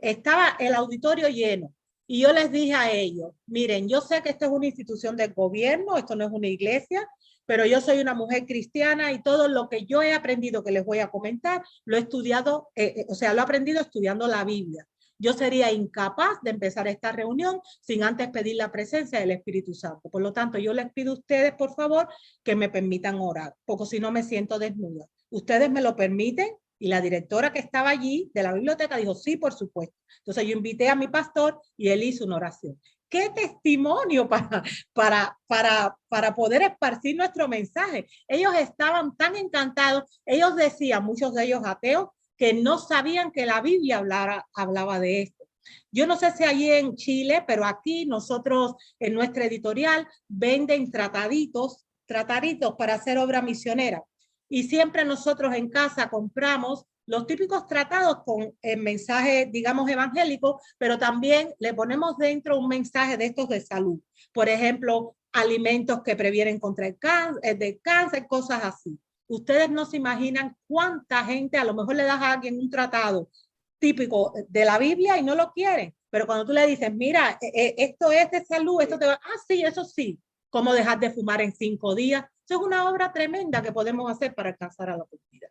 estaba el auditorio lleno. Y yo les dije a ellos, miren, yo sé que esto es una institución del gobierno, esto no es una iglesia, pero yo soy una mujer cristiana y todo lo que yo he aprendido, que les voy a comentar, lo he estudiado, lo he aprendido estudiando la Biblia. Yo sería incapaz de empezar esta reunión sin antes pedir la presencia del Espíritu Santo. Por lo tanto, yo les pido a ustedes, por favor, que me permitan orar, porque si no me siento desnuda. ¿Ustedes me lo permiten? Y la directora que estaba allí de la biblioteca dijo, sí, por supuesto. Entonces yo invité a mi pastor y él hizo una oración. ¡Qué testimonio para poder esparcir nuestro mensaje! Ellos estaban tan encantados. Ellos decían, muchos de ellos ateos, que no sabían que la Biblia hablaba de esto. Yo no sé si allí en Chile, pero aquí nosotros en nuestra editorial venden trataditos para hacer obra misionera. Y siempre nosotros en casa compramos los típicos tratados con el mensaje, digamos, evangélico, pero también le ponemos dentro un mensaje de estos de salud. Por ejemplo, alimentos que previenen contra el cáncer, cosas así. Ustedes no se imaginan cuánta gente, a lo mejor le das a alguien un tratado típico de la Biblia y no lo quieren. Pero cuando tú le dices, mira, esto es de salud, esto te va, sí, eso sí. Cómo dejar de fumar en 5 días. Eso es una obra tremenda que podemos hacer para alcanzar a la comunidad.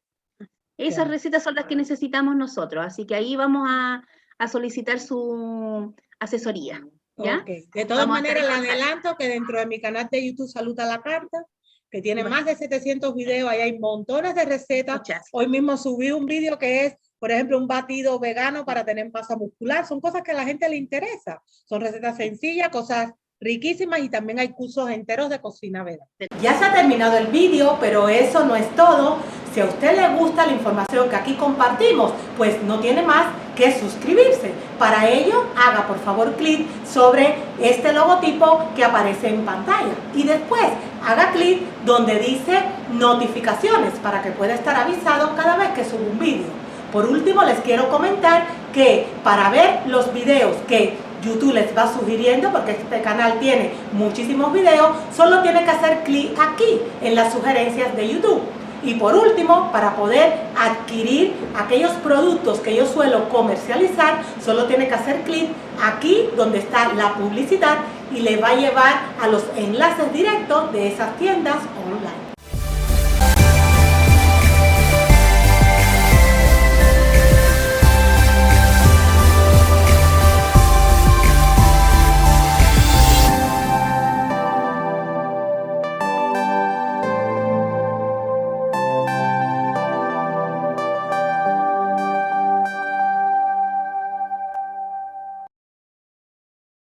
Esas recetas son las que necesitamos nosotros, así que ahí vamos a solicitar su asesoría. ¿ya? Okay. De todas maneras, le adelanto que dentro de mi canal de YouTube Salud a la Carta, que tiene más de 700 videos, ahí hay montones de recetas. Hoy mismo subí un video que es, por ejemplo, un batido vegano para tener masa muscular. Son cosas que a la gente le interesa. Son recetas sencillas, cosas riquísimas, y también hay cursos enteros de cocina vegana. Ya se ha terminado el vídeo, pero eso no es todo. Si a usted le gusta la información que aquí compartimos, pues no tiene más que suscribirse. Para ello, haga por favor clic sobre este logotipo que aparece en pantalla y después haga clic donde dice notificaciones para que pueda estar avisado cada vez que subo un vídeo. Por último, les quiero comentar que para ver los videos que YouTube les va sugiriendo, porque este canal tiene muchísimos videos, solo tiene que hacer clic aquí en las sugerencias de YouTube. Y por último, para poder adquirir aquellos productos que yo suelo comercializar, solo tiene que hacer clic aquí donde está la publicidad y le va a llevar a los enlaces directos de esas tiendas online.